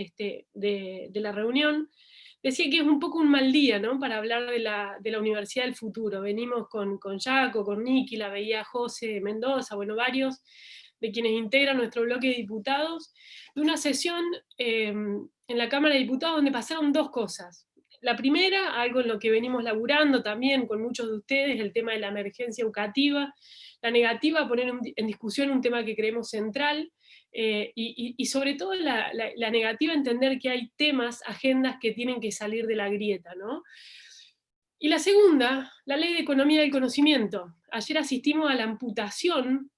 de la reunión, decía que es un poco un mal día, ¿no?, para hablar de la Universidad del Futuro. Venimos con Jaco, con Niki, la veía José Mendoza, bueno, varios de quienes integran nuestro bloque de diputados, de una sesión en la Cámara de Diputados donde pasaron dos cosas. La primera, algo en lo que venimos laburando también con muchos de ustedes, el tema de la emergencia educativa, la negativa a poner en discusión un tema que creemos central, y sobre todo la negativa a entender que hay temas, agendas que tienen que salir de la grieta, ¿no? Y la segunda, la Ley de Economía del Conocimiento. Ayer asistimos a la amputación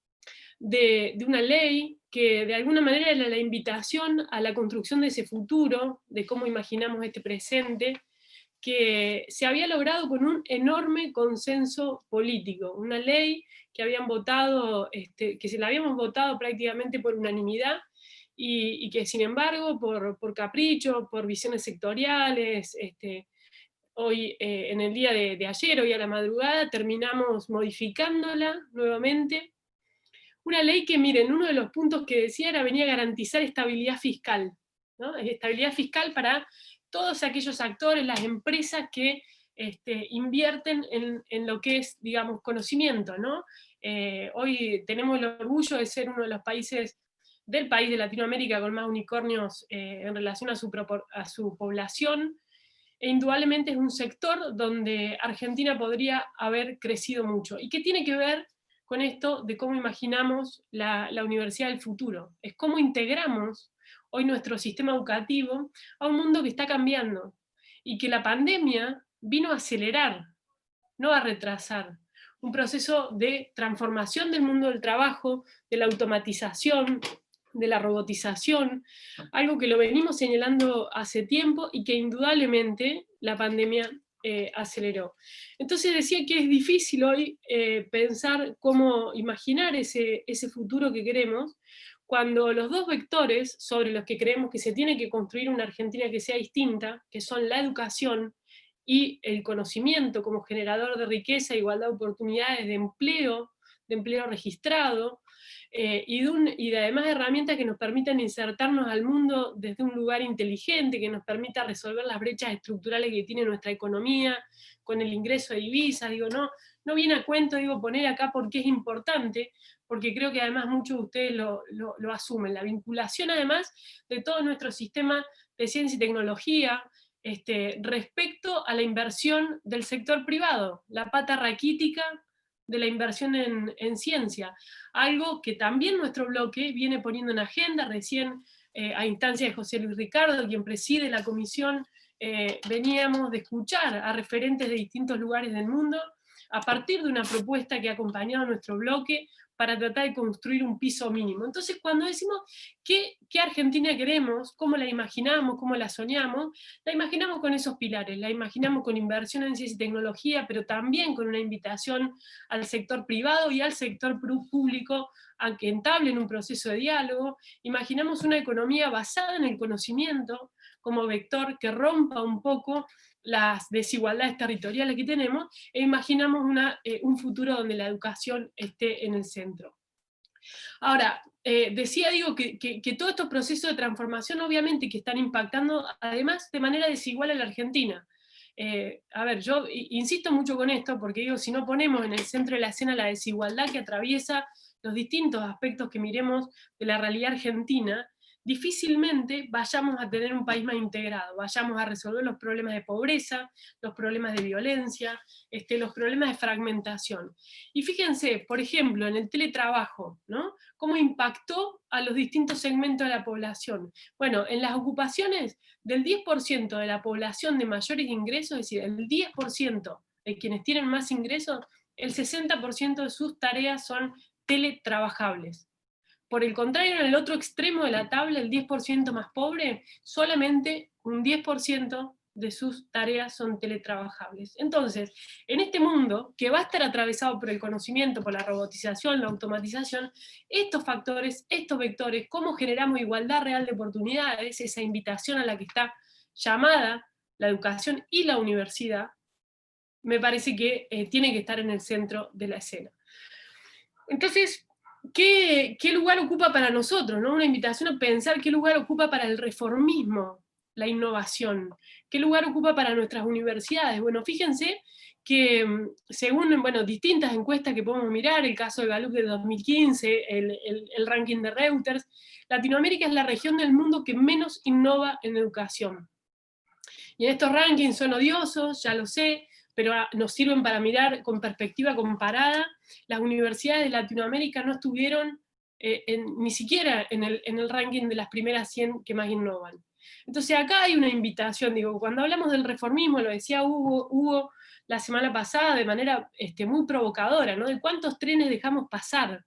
de una ley que de alguna manera era la invitación a la construcción de ese futuro, de cómo imaginamos este presente, que se había logrado con un enorme consenso político, una ley que habían votado, que se la habíamos votado prácticamente por unanimidad, y que sin embargo, por capricho, por visiones sectoriales, hoy, en el día de ayer, hoy a la madrugada, terminamos modificándola nuevamente. Una ley que, miren, uno de los puntos que decía era venía a garantizar estabilidad fiscal, ¿no? Estabilidad fiscal para todos aquellos actores, las empresas que invierten en lo que es, digamos, conocimiento, ¿no? Hoy tenemos el orgullo de ser uno de los países del país de Latinoamérica con más unicornios en relación a su población, e indudablemente es un sector donde Argentina podría haber crecido mucho. ¿Y qué tiene que ver con esto de cómo imaginamos la universidad del futuro? Es cómo integramos hoy nuestro sistema educativo a un mundo que está cambiando, y que la pandemia vino a acelerar, no a retrasar, un proceso de transformación del mundo del trabajo, de la automatización, de la robotización, algo que lo venimos señalando hace tiempo y que indudablemente la pandemia aceleró. Entonces decía que es difícil hoy pensar cómo imaginar ese futuro que queremos, cuando los dos vectores sobre los que creemos que se tiene que construir una Argentina que sea distinta, que son la educación y el conocimiento como generador de riqueza, igualdad de oportunidades, de empleo registrado, y de además herramientas que nos permitan insertarnos al mundo desde un lugar inteligente, que nos permita resolver las brechas estructurales que tiene nuestra economía, con el ingreso de divisas. Digo, no viene a cuento, digo, poner acá porque es importante, porque creo que además muchos de ustedes lo asumen. La vinculación además de todo nuestro sistema de ciencia y tecnología, respecto a la inversión del sector privado, la pata raquítica de la inversión en ciencia, algo que también nuestro bloque viene poniendo en agenda. Recién, a instancia de José Luis Ricardo, quien preside la comisión, veníamos de escuchar a referentes de distintos lugares del mundo, a partir de una propuesta que ha acompañado a nuestro bloque, para tratar de construir un piso mínimo. Entonces, cuando decimos qué Argentina queremos, cómo la imaginamos, cómo la soñamos, la imaginamos con esos pilares, la imaginamos con inversión en ciencia y tecnología, pero también con una invitación al sector privado y al sector público a que entablen un proceso de diálogo. Imaginamos una economía basada en el conocimiento como vector que rompa un poco las desigualdades territoriales que tenemos, e imaginamos un futuro donde la educación esté en el centro. Ahora, decía, digo, que todos estos procesos de transformación obviamente que están impactando además de manera desigual a la Argentina. A ver, yo insisto mucho con esto porque digo, si no ponemos en el centro de la escena la desigualdad que atraviesa los distintos aspectos que miremos de la realidad argentina, difícilmente vayamos a tener un país más integrado, vayamos a resolver los problemas de pobreza, los problemas de violencia, los problemas de fragmentación. Y fíjense, por ejemplo, en el teletrabajo, ¿no? ¿Cómo impactó a los distintos segmentos de la población? Bueno, en las ocupaciones del 10% de la población de mayores ingresos, es decir, el 10% de quienes tienen más ingresos, el 60% de sus tareas son teletrabajables. Por el contrario, en el otro extremo de la tabla, el 10% más pobre, solamente un 10% de sus tareas son teletrabajables. Entonces, en este mundo, que va a estar atravesado por el conocimiento, por la robotización, la automatización, estos factores, estos vectores, cómo generamos igualdad real de oportunidades, esa invitación a la que está llamada la educación y la universidad, me parece que tiene que estar en el centro de la escena. Entonces, ¿qué lugar ocupa para nosotros, ¿no? Una invitación a pensar qué lugar ocupa para el reformismo, la innovación, qué lugar ocupa para nuestras universidades. Bueno, fíjense que según distintas encuestas que podemos mirar, el caso de Gallup de 2015, el ranking de Reuters, Latinoamérica es la región del mundo que menos innova en educación. Y en estos rankings son odiosos, ya lo sé, pero nos sirven para mirar con perspectiva comparada. Las universidades de Latinoamérica no estuvieron ni siquiera en el ranking de las primeras 100 que más innovan. Entonces acá hay una invitación, digo, cuando hablamos del reformismo, lo decía Hugo la semana pasada de manera muy provocadora, ¿no? De cuántos trenes dejamos pasar,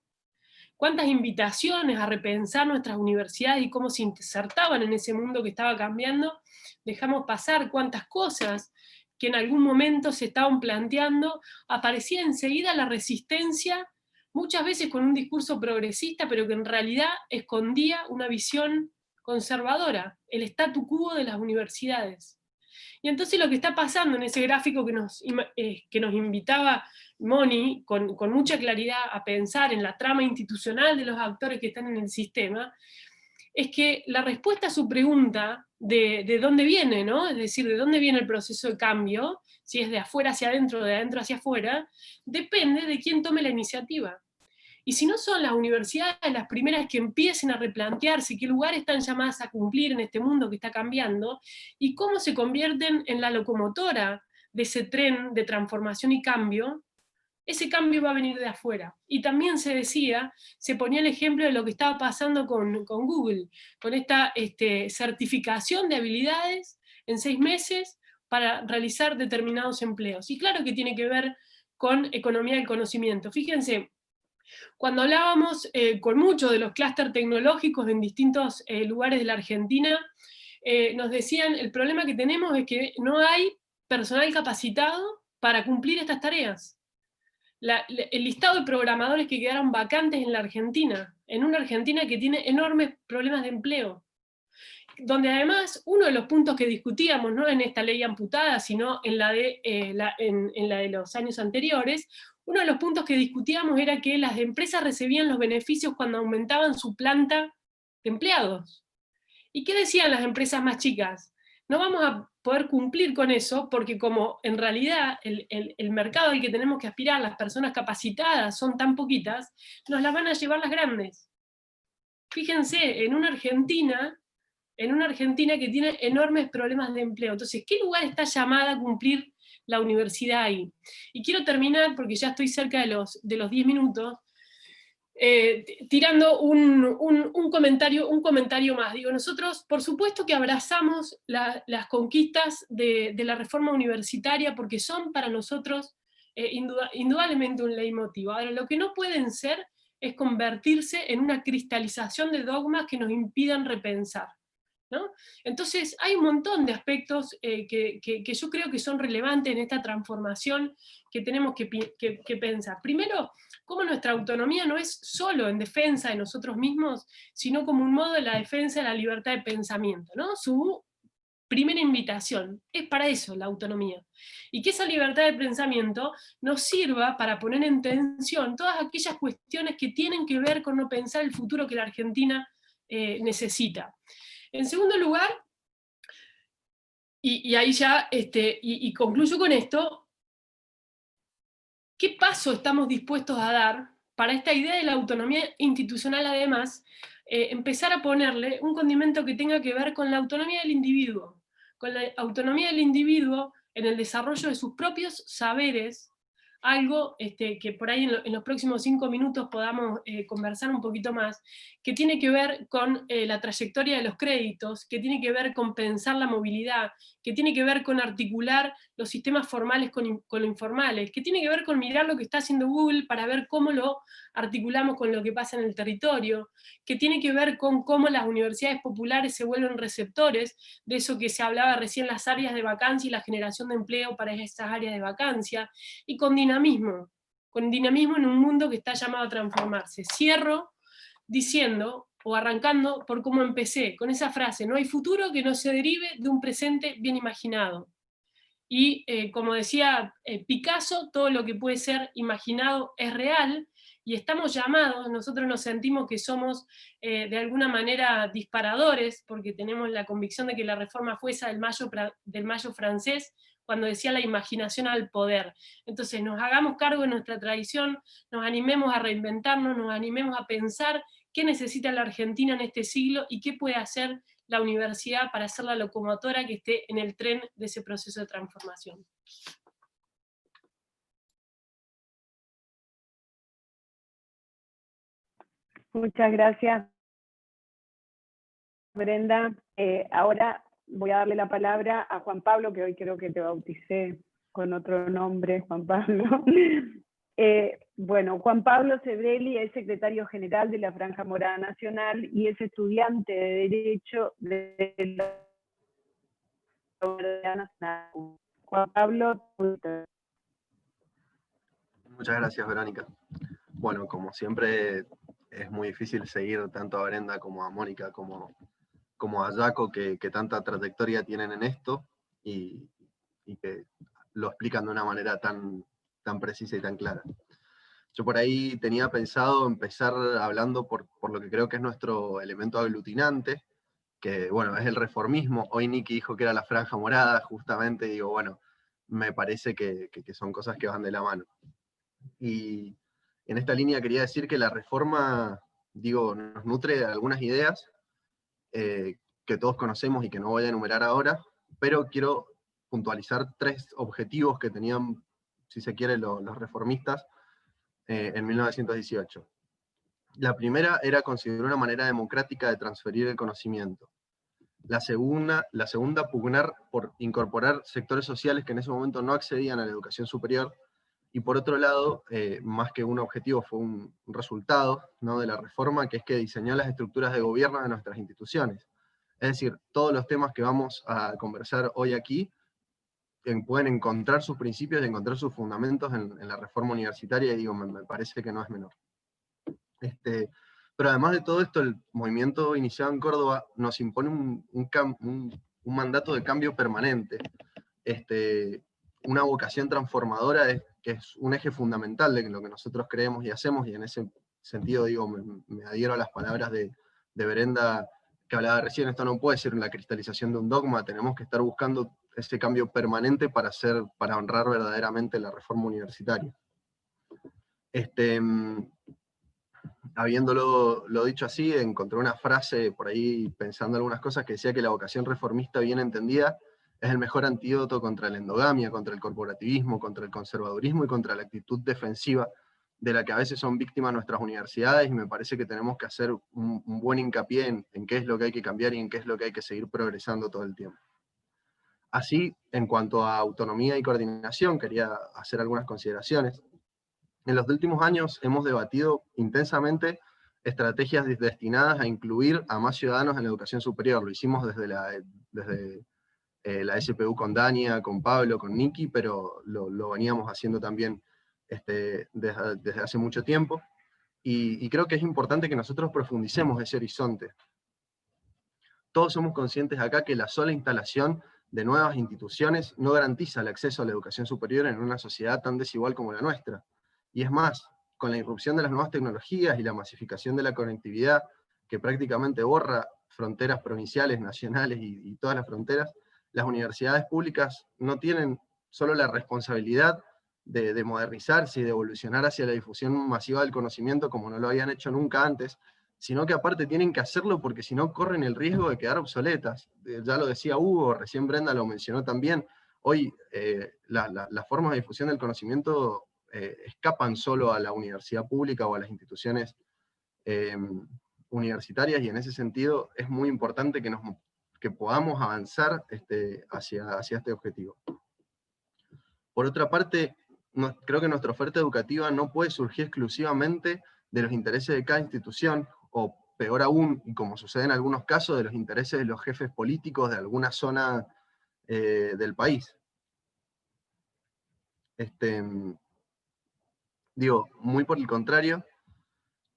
cuántas invitaciones a repensar nuestras universidades y cómo se insertaban en ese mundo que estaba cambiando, dejamos pasar, cuántas cosas que en algún momento se estaban planteando, aparecía enseguida la resistencia, muchas veces con un discurso progresista, pero que en realidad escondía una visión conservadora, el statu quo de las universidades. Y entonces lo que está pasando en ese gráfico que nos invitaba Moni, con mucha claridad a pensar en la trama institucional de los actores que están en el sistema, es que la respuesta a su pregunta de dónde viene, ¿no? Es decir, de dónde viene el proceso de cambio, si es de afuera hacia adentro o de adentro hacia afuera, depende de quién tome la iniciativa. Y si no son las universidades las primeras que empiecen a replantearse qué lugar están llamadas a cumplir en este mundo que está cambiando, y cómo se convierten en la locomotora de ese tren de transformación y cambio, ese cambio va a venir de afuera. Y también se ponía el ejemplo de lo que estaba pasando con Google, con esta certificación de habilidades en 6 meses para realizar determinados empleos. Y claro que tiene que ver con economía del conocimiento. Fíjense, cuando hablábamos con muchos de los clústeres tecnológicos en distintos lugares de la Argentina, nos decían, el problema que tenemos es que no hay personal capacitado para cumplir estas tareas. El listado de programadores que quedaron vacantes en la Argentina, en una Argentina que tiene enormes problemas de empleo, donde además uno de los puntos que discutíamos, no en esta ley amputada, sino en la de los años anteriores, uno de los puntos que discutíamos era que las empresas recibían los beneficios cuando aumentaban su planta de empleados. ¿Y qué decían las empresas más chicas? No vamos a poder cumplir con eso, porque como en realidad el mercado al que tenemos que aspirar, las personas capacitadas son tan poquitas, nos las van a llevar las grandes. Fíjense, en una Argentina que tiene enormes problemas de empleo. Entonces, ¿qué lugar está llamada a cumplir la universidad ahí? Y quiero terminar, porque ya estoy cerca de los 10 minutos, tirando un comentario más. Digo, nosotros, por supuesto que abrazamos las conquistas de la reforma universitaria, porque son para nosotros indudablemente un leitmotiv. Ahora, lo que no pueden ser es convertirse en una cristalización de dogmas que nos impidan repensar, ¿no? Entonces hay un montón de aspectos que yo creo que son relevantes en esta transformación que tenemos que pensar. Primero, cómo nuestra autonomía no es solo en defensa de nosotros mismos, sino como un modo de la defensa de la libertad de pensamiento, ¿no? Su primera invitación. Es para eso la autonomía. Y que esa libertad de pensamiento nos sirva para poner en tensión todas aquellas cuestiones que tienen que ver con no pensar el futuro que la Argentina necesita. En segundo lugar, y ahí ya y concluyo con esto, ¿qué paso estamos dispuestos a dar para esta idea de la autonomía institucional, además, empezar a ponerle un condimento que tenga que ver con la autonomía del individuo, con la autonomía del individuo en el desarrollo de sus propios saberes, algo que por ahí en los próximos 5 minutos podamos conversar un poquito más, que tiene que ver con la trayectoria de los créditos, que tiene que ver con pensar la movilidad, que tiene que ver con articular los sistemas formales con lo informales, que tiene que ver con mirar lo que está haciendo Google para ver cómo lo articulamos con lo que pasa en el territorio, que tiene que ver con cómo las universidades populares se vuelven receptores de eso que se hablaba recién, las áreas de vacancia y la generación de empleo para esas áreas de vacancia, y con dinamismo en un mundo que está llamado a transformarse. Cierro diciendo, o arrancando por cómo empecé, con esa frase: no hay futuro que no se derive de un presente bien imaginado. Y como decía Picasso, todo lo que puede ser imaginado es real, y estamos llamados, nosotros nos sentimos que somos de alguna manera disparadores, porque tenemos la convicción de que la reforma fue esa del mayo francés, cuando decía la imaginación al poder. Entonces nos hagamos cargo de nuestra tradición, nos animemos a reinventarnos, nos animemos a pensar qué necesita la Argentina en este siglo y qué puede hacer la universidad para ser la locomotora que esté en el tren de ese proceso de transformación. Muchas gracias, Brenda. Ahora voy a darle la palabra a Juan Pablo, que hoy creo que te bauticé con otro nombre, Juan Pablo. Bueno, Juan Pablo Sebrelli es secretario general de la Franja Morada Nacional y es estudiante de Derecho de la Universidad Nacional. Juan Pablo. Muchas gracias, Verónica. Bueno, como siempre, es muy difícil seguir tanto a Brenda como a Mónica como a Jaco, que tanta trayectoria tienen en esto y que lo explican de una manera tan precisa y tan clara. Yo por ahí tenía pensado empezar hablando por lo que creo que es nuestro elemento aglutinante, que bueno, es el reformismo. Hoy Nicky dijo que era la Franja Morada, justamente, y digo, bueno, me parece que son cosas que van de la mano. Y en esta línea quería decir que la reforma, digo, nos nutre de algunas ideas que todos conocemos y que no voy a enumerar ahora, pero quiero puntualizar 3 objetivos que tenían, si se quiere, los reformistas en 1918. La primera era considerar una manera democrática de transferir el conocimiento. La segunda, pugnar por incorporar sectores sociales que en ese momento no accedían a la educación superior. Y por otro lado, más que un objetivo, fue un resultado, ¿no?, de la reforma, que es que diseñó las estructuras de gobierno de nuestras instituciones. Es decir, todos los temas que vamos a conversar hoy aquí pueden encontrar sus principios y encontrar sus fundamentos en la reforma universitaria, y digo, me parece que no es menor. Pero además de todo esto, el movimiento iniciado en Córdoba nos impone un mandato de cambio permanente, una vocación transformadora, que es un eje fundamental de lo que nosotros creemos y hacemos, y en ese sentido, digo, me adhiero a las palabras de Brenda, que hablaba recién. Esto no puede ser la cristalización de un dogma, tenemos que estar buscando ese cambio permanente para honrar verdaderamente la reforma universitaria. Habiéndolo dicho así, encontré una frase por ahí, pensando algunas cosas, que decía que la vocación reformista bien entendida es el mejor antídoto contra la endogamia, contra el corporativismo, contra el conservadurismo y contra la actitud defensiva de la que a veces son víctimas nuestras universidades, y me parece que tenemos que hacer un buen hincapié en qué es lo que hay que cambiar y en qué es lo que hay que seguir progresando todo el tiempo. Así, en cuanto a autonomía y coordinación, quería hacer algunas consideraciones. En los últimos años hemos debatido intensamente estrategias destinadas a incluir a más ciudadanos en la educación superior. Lo hicimos desde la SPU con Dania, con Pablo, con Nicky, pero lo veníamos haciendo también desde hace mucho tiempo. Y creo que es importante que nosotros profundicemos ese horizonte. todos somos conscientes acá que la sola instalación de nuevas instituciones no garantiza el acceso a la educación superior en una sociedad tan desigual como la nuestra. Y es más, con la irrupción de las nuevas tecnologías y la masificación de la conectividad, que prácticamente borra fronteras provinciales, nacionales y todas las fronteras, las universidades públicas no tienen solo la responsabilidad de modernizarse y de evolucionar hacia la difusión masiva del conocimiento como no lo habían hecho nunca antes, sino que aparte tienen que hacerlo porque si no corren el riesgo de quedar obsoletas. Ya lo decía Hugo, recién Brenda lo mencionó también, hoy las formas de difusión del conocimiento escapan solo a la universidad pública o a las instituciones universitarias, y en ese sentido es muy importante que podamos avanzar hacia este objetivo. Por otra parte, creo que nuestra oferta educativa no puede surgir exclusivamente de los intereses de cada institución, o peor aún, y como sucede en algunos casos, de los intereses de los jefes políticos de alguna zona del país. Digo, muy por el contrario,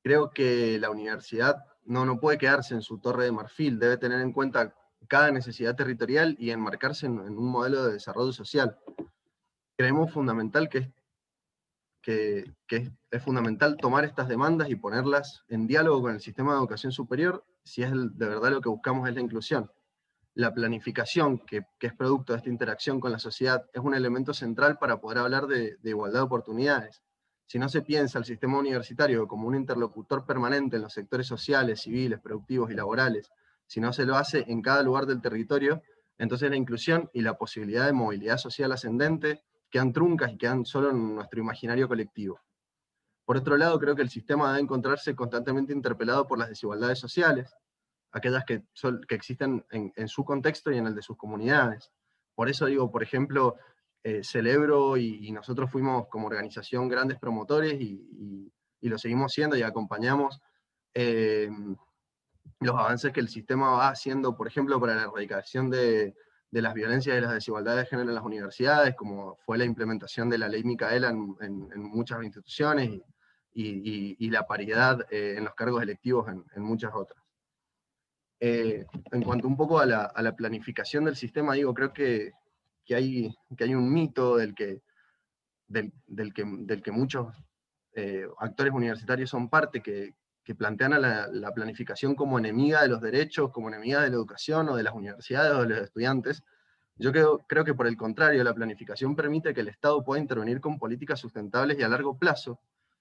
creo que la universidad no puede quedarse en su torre de marfil, debe tener en cuenta cada necesidad territorial y enmarcarse en un modelo de desarrollo social. Creemos fundamental que es fundamental tomar estas demandas y ponerlas en diálogo con el sistema de educación superior, si es de verdad lo que buscamos es la inclusión. La planificación, que es producto de esta interacción con la sociedad, es un elemento central para poder hablar de igualdad de oportunidades. Si no se piensa el sistema universitario como un interlocutor permanente en los sectores sociales, civiles, productivos y laborales, si no se lo hace en cada lugar del territorio, entonces la inclusión y la posibilidad de movilidad social ascendente quedan truncas y quedan solo en nuestro imaginario colectivo. Por otro lado, creo que el sistema debe encontrarse constantemente interpelado por las desigualdades sociales, aquellas que existen en su contexto y en el de sus comunidades. Por eso digo, por ejemplo, celebro y nosotros fuimos como organización grandes promotores y lo seguimos siendo y acompañamos los avances que el sistema va haciendo, por ejemplo, para la erradicación de las violencias y las desigualdades de género en las universidades, como fue la implementación de la ley Micaela en muchas instituciones y la paridad en los cargos electivos en muchas otras. En cuanto un poco a la planificación del sistema, digo, creo que hay un mito del que muchos actores universitarios son parte, que plantean a la planificación como enemiga de los derechos, como enemiga de la educación o de las universidades o de los estudiantes. Yo creo que por el contrario, la planificación permite que el Estado pueda intervenir con políticas sustentables y a largo plazo.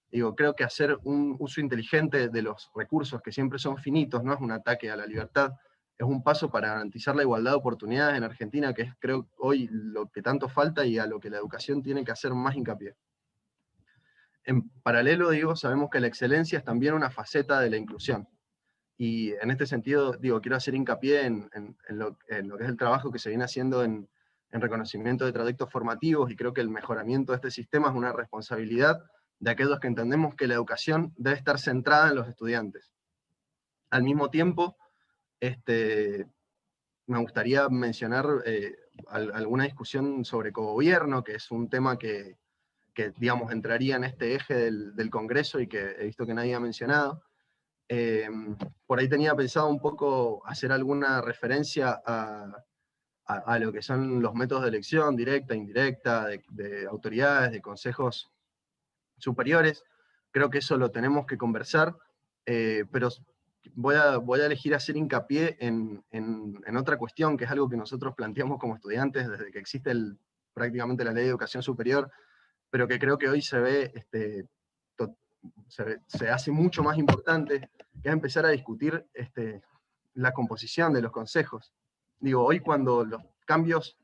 Digo, creo que hacer un uso inteligente de los recursos, que siempre son finitos, no es un ataque a la libertad, es un paso para garantizar la igualdad de oportunidades en Argentina, que es, creo, hoy lo que tanto falta y a lo que la educación tiene que hacer más hincapié. En paralelo, digo, sabemos que la excelencia es también una faceta de la inclusión. Y en este sentido, digo, quiero hacer hincapié en lo que es el trabajo que se viene haciendo en reconocimiento de trayectos formativos, y creo que el mejoramiento de este sistema es una responsabilidad de aquellos que entendemos que la educación debe estar centrada en los estudiantes. Al mismo tiempo, me gustaría mencionar alguna discusión sobre cogobierno, que es un tema que digamos, entraría en este eje del Congreso y que he visto que nadie ha mencionado. Por ahí tenía pensado un poco hacer alguna referencia a lo que son los métodos de elección directa, indirecta, de autoridades, de consejos superiores. Creo que eso lo tenemos que conversar, pero voy a elegir hacer hincapié en otra cuestión, que es algo que nosotros planteamos como estudiantes desde que existe prácticamente la Ley de Educación Superior, pero que creo que hoy se hace mucho más importante, que es empezar a discutir la composición de los consejos. Digo, hoy cuando los cambios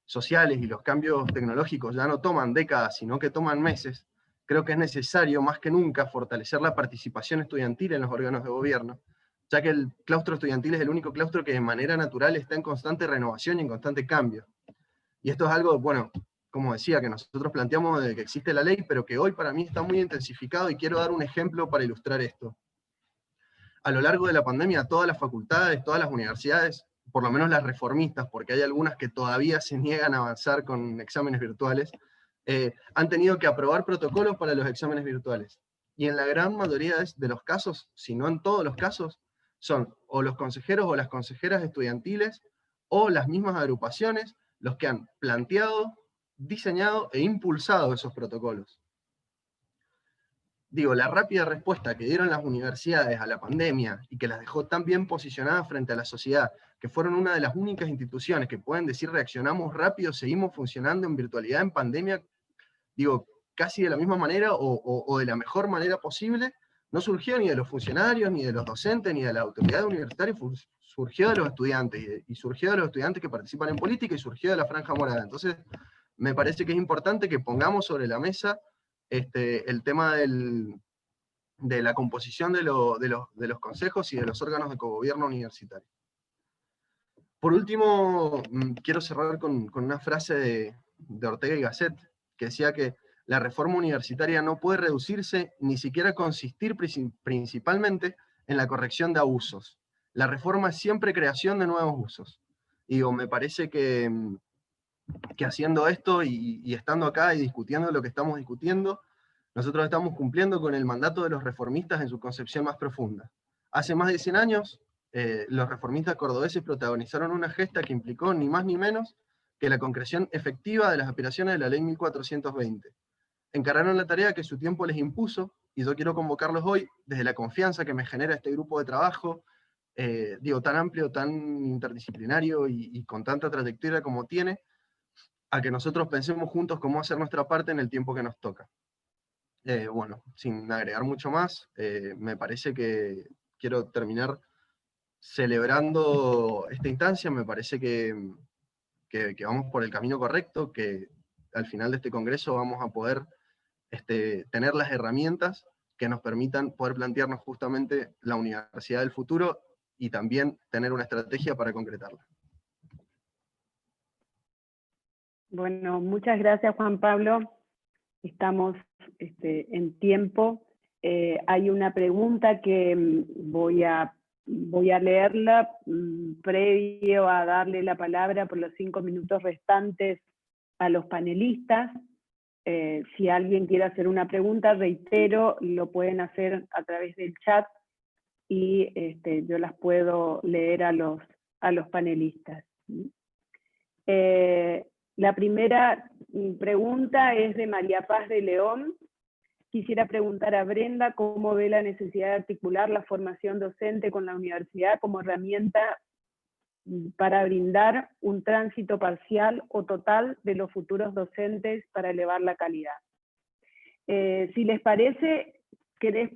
sociales y los cambios tecnológicos ya no toman décadas, sino que toman meses, creo que es necesario más que nunca fortalecer la participación estudiantil en los órganos de gobierno, ya que el claustro estudiantil es el único claustro que de manera natural está en constante renovación y en constante cambio. Y esto es algo, bueno, como decía, que nosotros planteamos desde que existe la ley, pero que hoy para mí está muy intensificado, y quiero dar un ejemplo para ilustrar esto. A lo largo de la pandemia, todas las facultades, todas las universidades, por lo menos las reformistas, porque hay algunas que todavía se niegan a avanzar con exámenes virtuales, han tenido que aprobar protocolos para los exámenes virtuales. Y en la gran mayoría de los casos, si no en todos los casos, son o los consejeros o las consejeras estudiantiles o las mismas agrupaciones los que han planteado, diseñado e impulsado esos protocolos. Digo, la rápida respuesta que dieron las universidades a la pandemia y que las dejó tan bien posicionadas frente a la sociedad, que fueron una de las únicas instituciones que pueden decir reaccionamos rápido, seguimos funcionando en virtualidad en pandemia, digo, casi de la misma manera o de la mejor manera posible, no surgió ni de los funcionarios, ni de los docentes, ni de la autoridad universitaria, surgió de los estudiantes, y surgió de los estudiantes que participan en política, y surgió de la Franja Morada. Entonces, me parece que es importante que pongamos sobre la mesa el tema de la composición de los consejos y de los órganos de cogobierno universitario. Por último, quiero cerrar con una frase de Ortega y Gasset, que decía que la reforma universitaria no puede reducirse ni siquiera consistir principalmente en la corrección de abusos. La reforma es siempre creación de nuevos usos. Y digo, me parece que haciendo esto y estando acá y discutiendo lo que estamos discutiendo, nosotros estamos cumpliendo con el mandato de los reformistas en su concepción más profunda. Hace más de 100 años, los reformistas cordobeses protagonizaron una gesta que implicó ni más ni menos que la concreción efectiva de las aspiraciones de la Ley 1420. Encararon la tarea que su tiempo les impuso, y yo quiero convocarlos hoy, desde la confianza que me genera este grupo de trabajo, digo, tan amplio, tan interdisciplinario y con tanta trayectoria como tiene, a que nosotros pensemos juntos cómo hacer nuestra parte en el tiempo que nos toca. Bueno, sin agregar mucho más, me parece que quiero terminar celebrando esta instancia. Me parece que vamos por el camino correcto, que al final de este congreso vamos a poder tener las herramientas que nos permitan poder plantearnos justamente la universidad del futuro y también tener una estrategia para concretarla. Bueno, muchas gracias, Juan Pablo. Estamos en tiempo. Hay una pregunta que voy a leerla previo a darle la palabra por los 5 minutos restantes a los panelistas. Si alguien quiere hacer una pregunta, reitero, lo pueden hacer a través del chat y yo las puedo leer a los panelistas. La primera pregunta es de María Paz de León. Quisiera preguntar a Brenda cómo ve la necesidad de articular la formación docente con la universidad como herramienta para brindar un tránsito parcial o total de los futuros docentes para elevar la calidad. Si les parece, ¿querés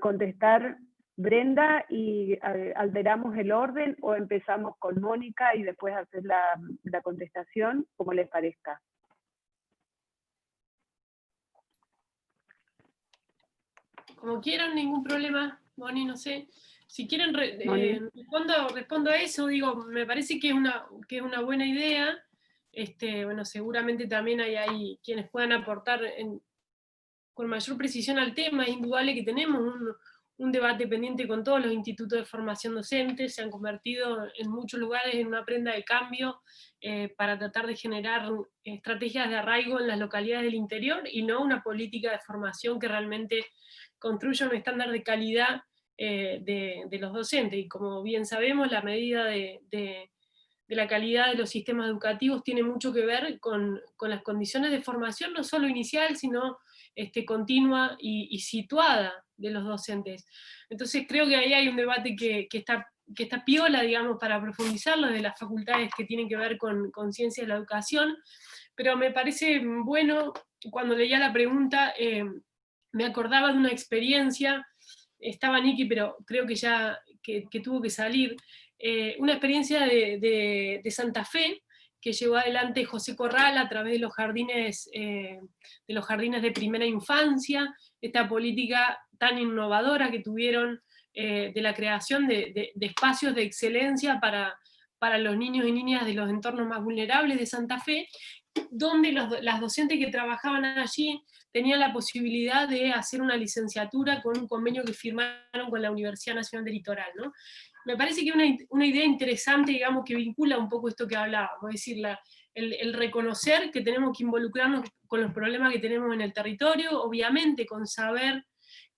contestar, Brenda, y alteramos el orden, o empezamos con Mónica y después hacer la contestación, como les parezca? Como quieran, ningún problema, Moni, no sé. Si quieren, respondo a eso. Digo, me parece que es una buena idea. Bueno, seguramente también hay quienes puedan aportar con mayor precisión al tema. Es indudable que tenemos un debate pendiente con todos los institutos de formación docente. Se han convertido en muchos lugares en una prenda de cambio para tratar de generar estrategias de arraigo en las localidades del interior, y no una política de formación que realmente construya un estándar de calidad de los docentes. Y como bien sabemos, la medida de la calidad de los sistemas educativos tiene mucho que ver con las condiciones de formación, no solo inicial, sino continua y situada de los docentes. Entonces creo que ahí hay un debate que está piola, digamos, para profundizarlo, de las facultades que tienen que ver con ciencia de la educación. Pero me parece bueno, cuando leía la pregunta, me acordaba de una experiencia. Estaba Niki, pero creo que ya que tuvo que salir, una experiencia de Santa Fe, que llevó adelante José Corral a través de los jardines de primera infancia, esta política tan innovadora que tuvieron de la creación de espacios de excelencia para los niños y niñas de los entornos más vulnerables de Santa Fe, donde las docentes que trabajaban allí tenían la posibilidad de hacer una licenciatura con un convenio que firmaron con la Universidad Nacional del Litoral, ¿no? Me parece que una idea interesante, digamos, que vincula un poco esto que hablábamos, es decir, el reconocer que tenemos que involucrarnos con los problemas que tenemos en el territorio, obviamente con saber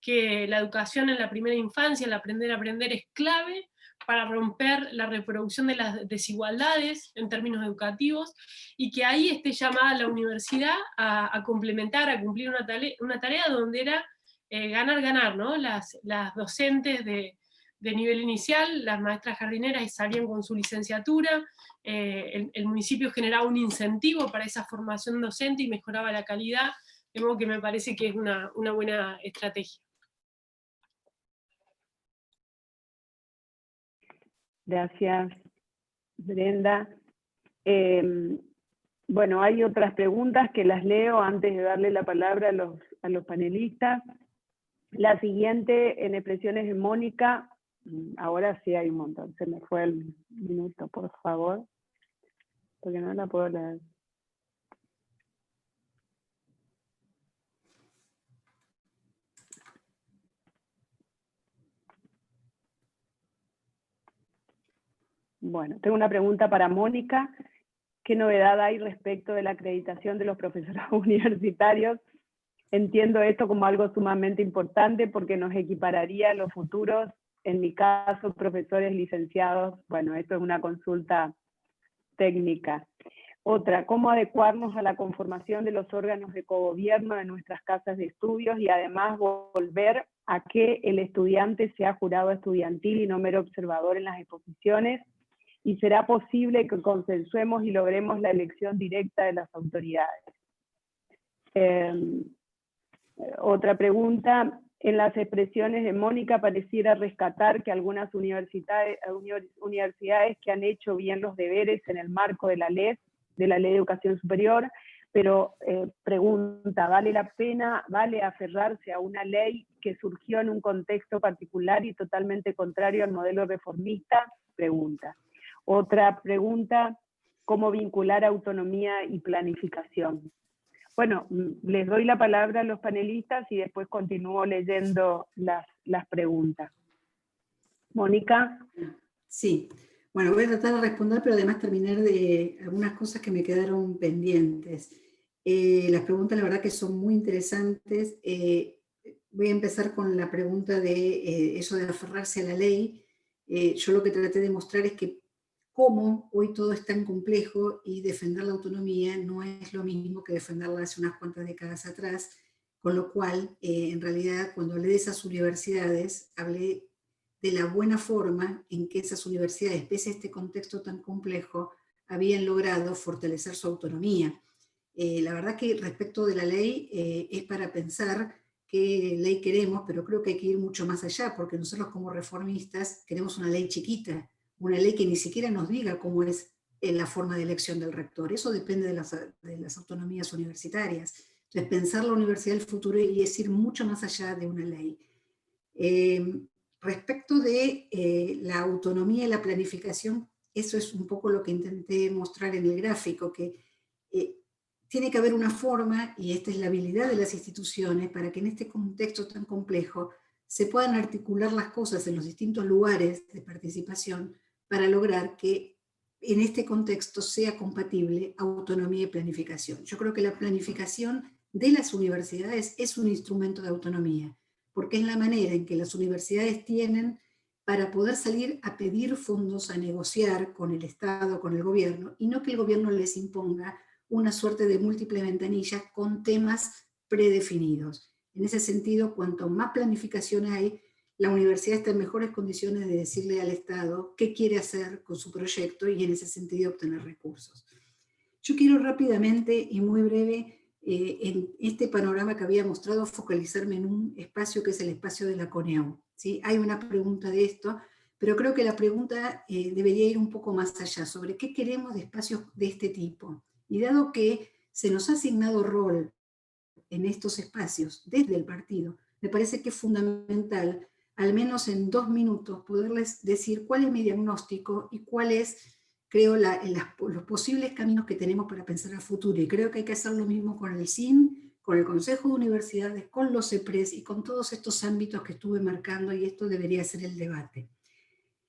que la educación en la primera infancia, el aprender a aprender, es clave para romper la reproducción de las desigualdades en términos educativos, y que ahí esté llamada la universidad a complementar, a cumplir una tarea donde era ganar, ¿no? Las docentes de nivel inicial, las maestras jardineras salían con su licenciatura, el municipio generaba un incentivo para esa formación docente y mejoraba la calidad, de modo que me parece que es una buena estrategia. Gracias, Brenda. Bueno, hay otras preguntas que las leo antes de darle la palabra a los panelistas. La siguiente, en expresiones de Mónica, ahora sí hay un montón, se me fue el minuto, por favor, porque no la puedo leer. Bueno, tengo una pregunta para Mónica. ¿Qué novedad hay respecto de la acreditación de los profesores universitarios? Entiendo esto como algo sumamente importante porque nos equipararía a los futuros, en mi caso, profesores licenciados. Bueno, esto es una consulta técnica. Otra, ¿cómo adecuarnos a la conformación de los órganos de cogobierno de nuestras casas de estudios y además volver a que el estudiante sea jurado estudiantil y no mero observador en las exposiciones? ¿Y será posible que consensuemos y logremos la elección directa de las autoridades? Otra pregunta, en las expresiones de Mónica pareciera rescatar que algunas universidades que han hecho bien los deberes en el marco de la Ley de Educación Superior, pero pregunta, ¿vale la pena, vale aferrarse a una ley que surgió en un contexto particular y totalmente contrario al modelo reformista? Pregunta. Otra pregunta, ¿cómo vincular autonomía y planificación? Bueno, les doy la palabra a los panelistas y después continúo leyendo las preguntas. Mónica. Sí, bueno, voy a tratar de responder, pero además terminar de algunas cosas que me quedaron pendientes. Las preguntas, la verdad que son muy interesantes. Voy a empezar con la pregunta de eso de aferrarse a la ley. Yo lo que traté de mostrar es que cómo hoy todo es tan complejo y defender la autonomía no es lo mismo que defenderla hace unas cuantas décadas atrás, con lo cual, en realidad, cuando hablé de esas universidades, hablé de la buena forma en que esas universidades, pese a este contexto tan complejo, habían logrado fortalecer su autonomía. La verdad que respecto de la ley, es para pensar qué ley queremos, pero creo que hay que ir mucho más allá, porque nosotros como reformistas queremos una ley chiquita, una ley que ni siquiera nos diga cómo es la forma de elección del rector. Eso depende de las autonomías universitarias. Entonces, pensar la universidad del futuro y es ir mucho más allá de una ley. Respecto de la autonomía y la planificación, eso es un poco lo que intenté mostrar en el gráfico, que tiene que haber una forma, y esta es la habilidad de las instituciones, para que en este contexto tan complejo se puedan articular las cosas en los distintos lugares de participación para lograr que en este contexto sea compatible autonomía y planificación. Yo creo que la planificación de las universidades es un instrumento de autonomía, porque es la manera en que las universidades tienen para poder salir a pedir fondos, a negociar con el Estado, con el gobierno, y no que el gobierno les imponga una suerte de múltiple ventanilla con temas predefinidos. En ese sentido, cuanto más planificación hay, la universidad está en mejores condiciones de decirle al Estado qué quiere hacer con su proyecto y en ese sentido obtener recursos. Yo quiero rápidamente y muy breve, en este panorama que había mostrado, focalizarme en un espacio que es el espacio de la CONEAU, ¿sí? Hay una pregunta de esto, pero creo que la pregunta debería ir un poco más allá, sobre qué queremos de espacios de este tipo. Y dado que se nos ha asignado rol en estos espacios desde el partido, me parece que es fundamental, al menos en 2 minutos, poderles decir cuál es mi diagnóstico y cuál es, creo, los posibles caminos que tenemos para pensar al futuro. Y creo que hay que hacer lo mismo con el CIN, con el Consejo de Universidades, con los CEPRES y con todos estos ámbitos que estuve marcando, y esto debería ser el debate.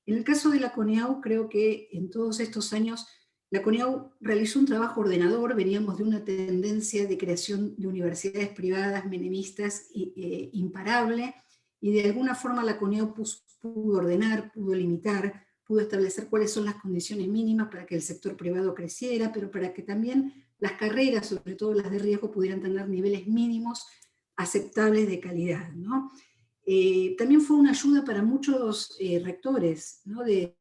En el caso de la CONEAU, creo que en todos estos años La CONIAU realizó un trabajo ordenador, veníamos de una tendencia de creación de universidades privadas menemistas imparable, y de alguna forma la CONIAU pudo ordenar, pudo limitar, pudo establecer cuáles son las condiciones mínimas para que el sector privado creciera, pero para que también las carreras, sobre todo las de riesgo, pudieran tener niveles mínimos aceptables de calidad, ¿no? También fue una ayuda para muchos rectores, ¿no? de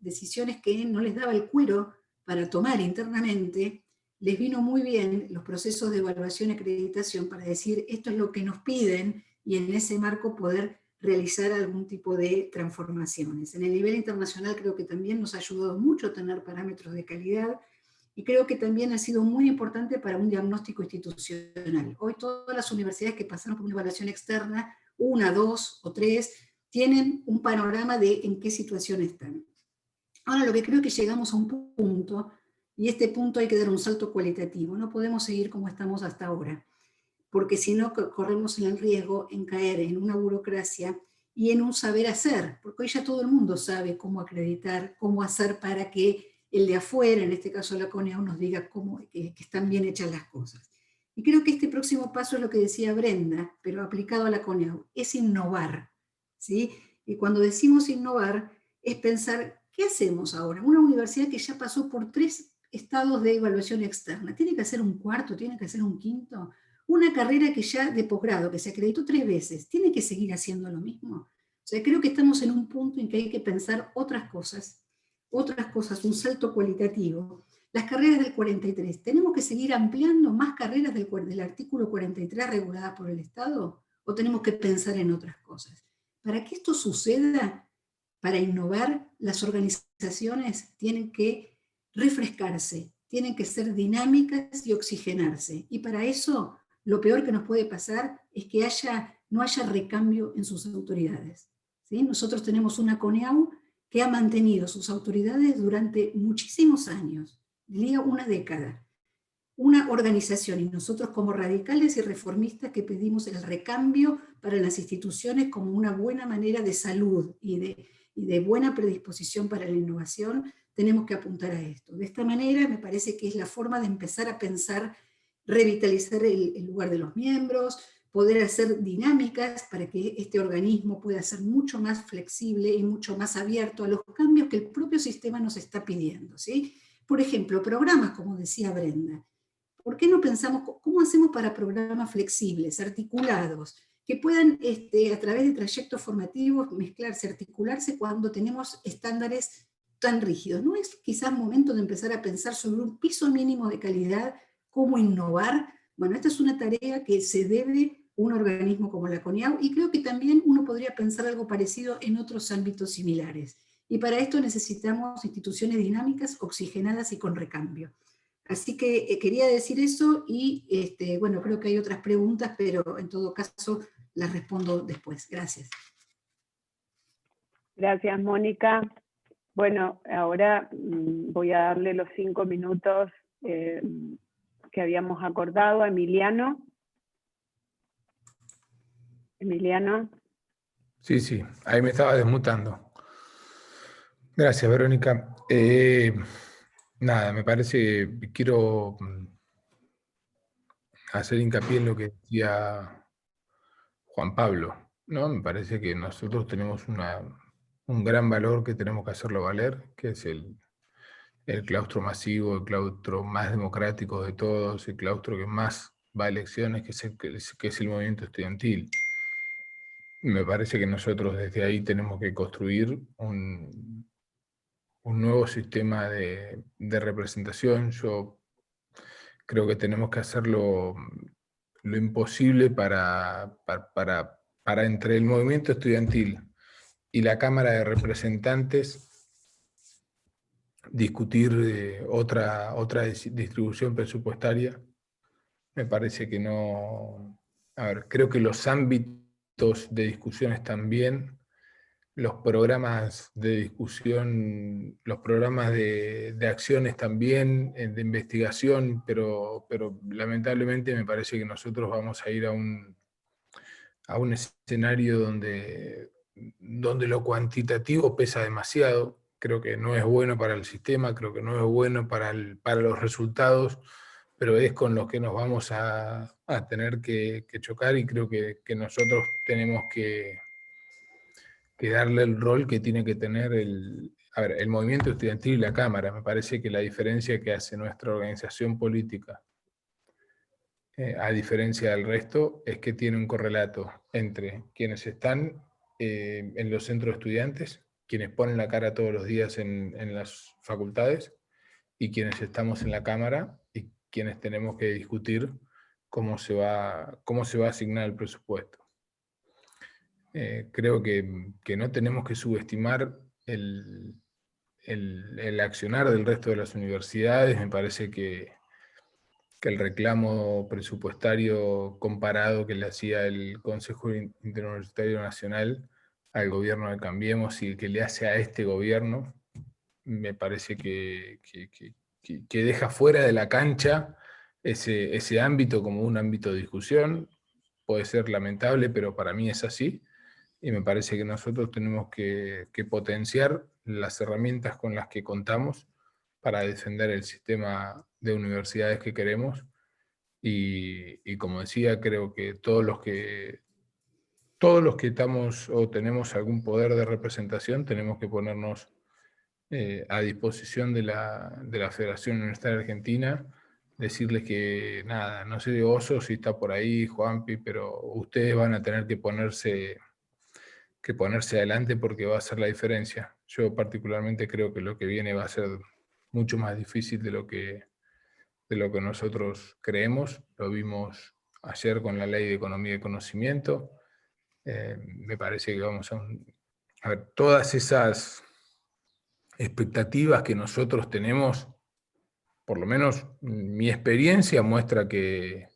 decisiones que no les daba el cuero para tomar internamente. Les vino muy bien los procesos de evaluación y acreditación para decir esto es lo que nos piden y en ese marco poder realizar algún tipo de transformaciones. En el nivel internacional creo que también nos ha ayudado mucho a tener parámetros de calidad, y creo que también ha sido muy importante para un diagnóstico institucional. Hoy todas las universidades que pasaron por una evaluación externa, 1, 2 o 3, tienen un panorama de en qué situación están. Ahora lo que creo es que llegamos a un punto, y este punto hay que dar un salto cualitativo. No podemos seguir como estamos hasta ahora, porque si no corremos el riesgo en caer en una burocracia y en un saber hacer, porque hoy ya todo el mundo sabe cómo acreditar, cómo hacer para que el de afuera, en este caso la CONIAU, nos diga que están bien hechas las cosas. Y creo que este próximo paso es lo que decía Brenda, pero aplicado a la CONIAU, es innovar, ¿sí? Y cuando decimos innovar, es pensar, ¿qué hacemos ahora? Una universidad que ya pasó por 3 estados de evaluación externa, ¿tiene que hacer un cuarto? ¿Tiene que hacer un quinto? Una carrera que ya de posgrado, que se acreditó 3 veces, ¿tiene que seguir haciendo lo mismo? O sea, creo que estamos en un punto en que hay que pensar otras cosas, un salto cualitativo. Las carreras del 43, ¿tenemos que seguir ampliando más carreras del artículo 43 reguladas por el Estado? ¿O tenemos que pensar en otras cosas? Para que esto suceda, para innovar, las organizaciones tienen que refrescarse, tienen que ser dinámicas y oxigenarse. Y para eso, lo peor que nos puede pasar es que no haya recambio en sus autoridades, ¿sí? Nosotros tenemos una CONIAU que ha mantenido sus autoridades durante muchísimos años, diría una década. Una organización, y nosotros como radicales y reformistas que pedimos el recambio para las instituciones como una buena manera de salud y de buena predisposición para la innovación, tenemos que apuntar a esto. De esta manera me parece que es la forma de empezar a pensar, revitalizar el lugar de los miembros, poder hacer dinámicas para que este organismo pueda ser mucho más flexible y mucho más abierto a los cambios que el propio sistema nos está pidiendo, ¿sí? Por ejemplo, programas, como decía Brenda. ¿Por qué no pensamos cómo hacemos para programas flexibles, articulados, que puedan a través de trayectos formativos mezclarse, articularse cuando tenemos estándares tan rígidos? ¿No es quizás momento de empezar a pensar sobre un piso mínimo de calidad, cómo innovar? Bueno, esta es una tarea que se debe a un organismo como la CONIAU, y creo que también uno podría pensar algo parecido en otros ámbitos similares. Y para esto necesitamos instituciones dinámicas, oxigenadas y con recambio. Así que quería decir eso, y bueno, creo que hay otras preguntas, pero en todo caso las respondo después. Gracias. Gracias, Mónica. Bueno, ahora voy a darle los 5 minutos que habíamos acordado a Emiliano. Emiliano. Sí, ahí me estaba desmutando. Gracias, Verónica. Nada, me parece, quiero hacer hincapié en lo que decía Juan Pablo, ¿no? Me parece que nosotros tenemos un gran valor que tenemos que hacerlo valer, que es el claustro masivo, el claustro más democrático de todos, el claustro que más va a elecciones, que es el movimiento estudiantil. Me parece que nosotros desde ahí tenemos que construir un nuevo sistema de representación. Yo creo que tenemos que hacer lo imposible para entre el movimiento estudiantil y la Cámara de Representantes discutir otra distribución presupuestaria. Me parece que no... A ver, creo que los ámbitos de discusión están bien, los programas de discusión, los programas de acciones también, de investigación, pero lamentablemente me parece que nosotros vamos a ir a un escenario donde lo cuantitativo pesa demasiado. creo que no es bueno para el sistema, creo que no es bueno para los resultados, pero es con los que nos vamos a tener que chocar, y creo que nosotros tenemos que darle el rol que tiene que tener el movimiento estudiantil y la Cámara. Me parece que la diferencia que hace nuestra organización política, a diferencia del resto, es que tiene un correlato entre quienes están en los centros de estudiantes, quienes ponen la cara todos los días en las facultades, y quienes estamos en la Cámara y quienes tenemos que discutir cómo se va a asignar el presupuesto. Creo que no tenemos que subestimar el accionar del resto de las universidades. Me parece que el reclamo presupuestario comparado que le hacía el Consejo Interuniversitario Nacional al gobierno de Cambiemos y que le hace a este gobierno, me parece que deja fuera de la cancha ese ámbito como un ámbito de discusión. Puede ser lamentable, pero para mí es así, y me parece que nosotros tenemos que potenciar las herramientas con las que contamos para defender el sistema de universidades que queremos, y como decía, creo que todos los que estamos o tenemos algún poder de representación tenemos que ponernos a disposición de la Federación Universitaria Argentina, decirles que nada, no sé de Oso si está por ahí, Juanpi, pero ustedes van a tener que ponerse adelante, porque va a hacer la diferencia. Yo particularmente creo que lo que viene va a ser mucho más difícil de lo que nosotros creemos. Lo vimos ayer con la Ley de Economía y Conocimiento. Me parece que vamos a ver, todas esas expectativas que nosotros tenemos, por lo menos mi experiencia muestra que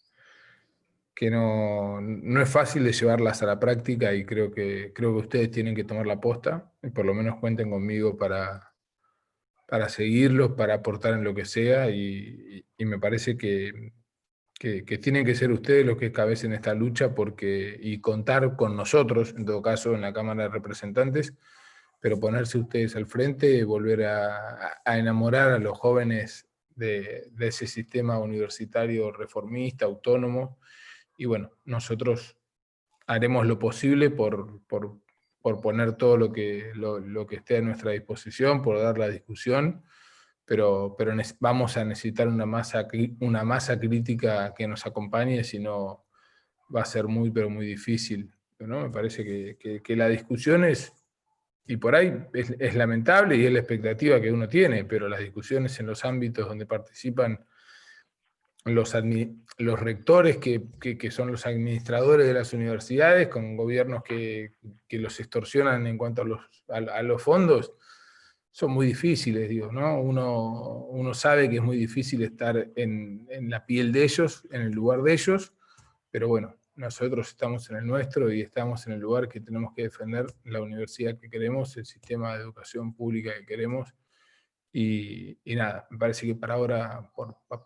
no es fácil de llevarlas a la práctica, y creo que ustedes tienen que tomar la posta, y por lo menos cuenten conmigo para seguirlos, para aportar en lo que sea, y me parece que tienen que ser ustedes los que cabecen esta lucha, y contar con nosotros, en todo caso, en la Cámara de Representantes, pero ponerse ustedes al frente, volver a enamorar a los jóvenes de ese sistema universitario reformista, autónomo, y bueno, nosotros haremos lo posible por poner todo lo que esté a nuestra disposición, por dar la discusión, pero vamos a necesitar una masa crítica que nos acompañe, si no va a ser muy, pero muy difícil, ¿no? Me parece que la discusión y por ahí es lamentable y es la expectativa que uno tiene, pero las discusiones en los ámbitos donde participan los rectores, que son los administradores de las universidades, con gobiernos que los extorsionan en cuanto a los fondos, son muy difíciles, digo, ¿no? Uno sabe que es muy difícil estar en la piel de ellos, en el lugar de ellos, pero bueno, nosotros estamos en el nuestro y estamos en el lugar que tenemos que defender la universidad que queremos, el sistema de educación pública que queremos. Y nada, me parece que para ahora,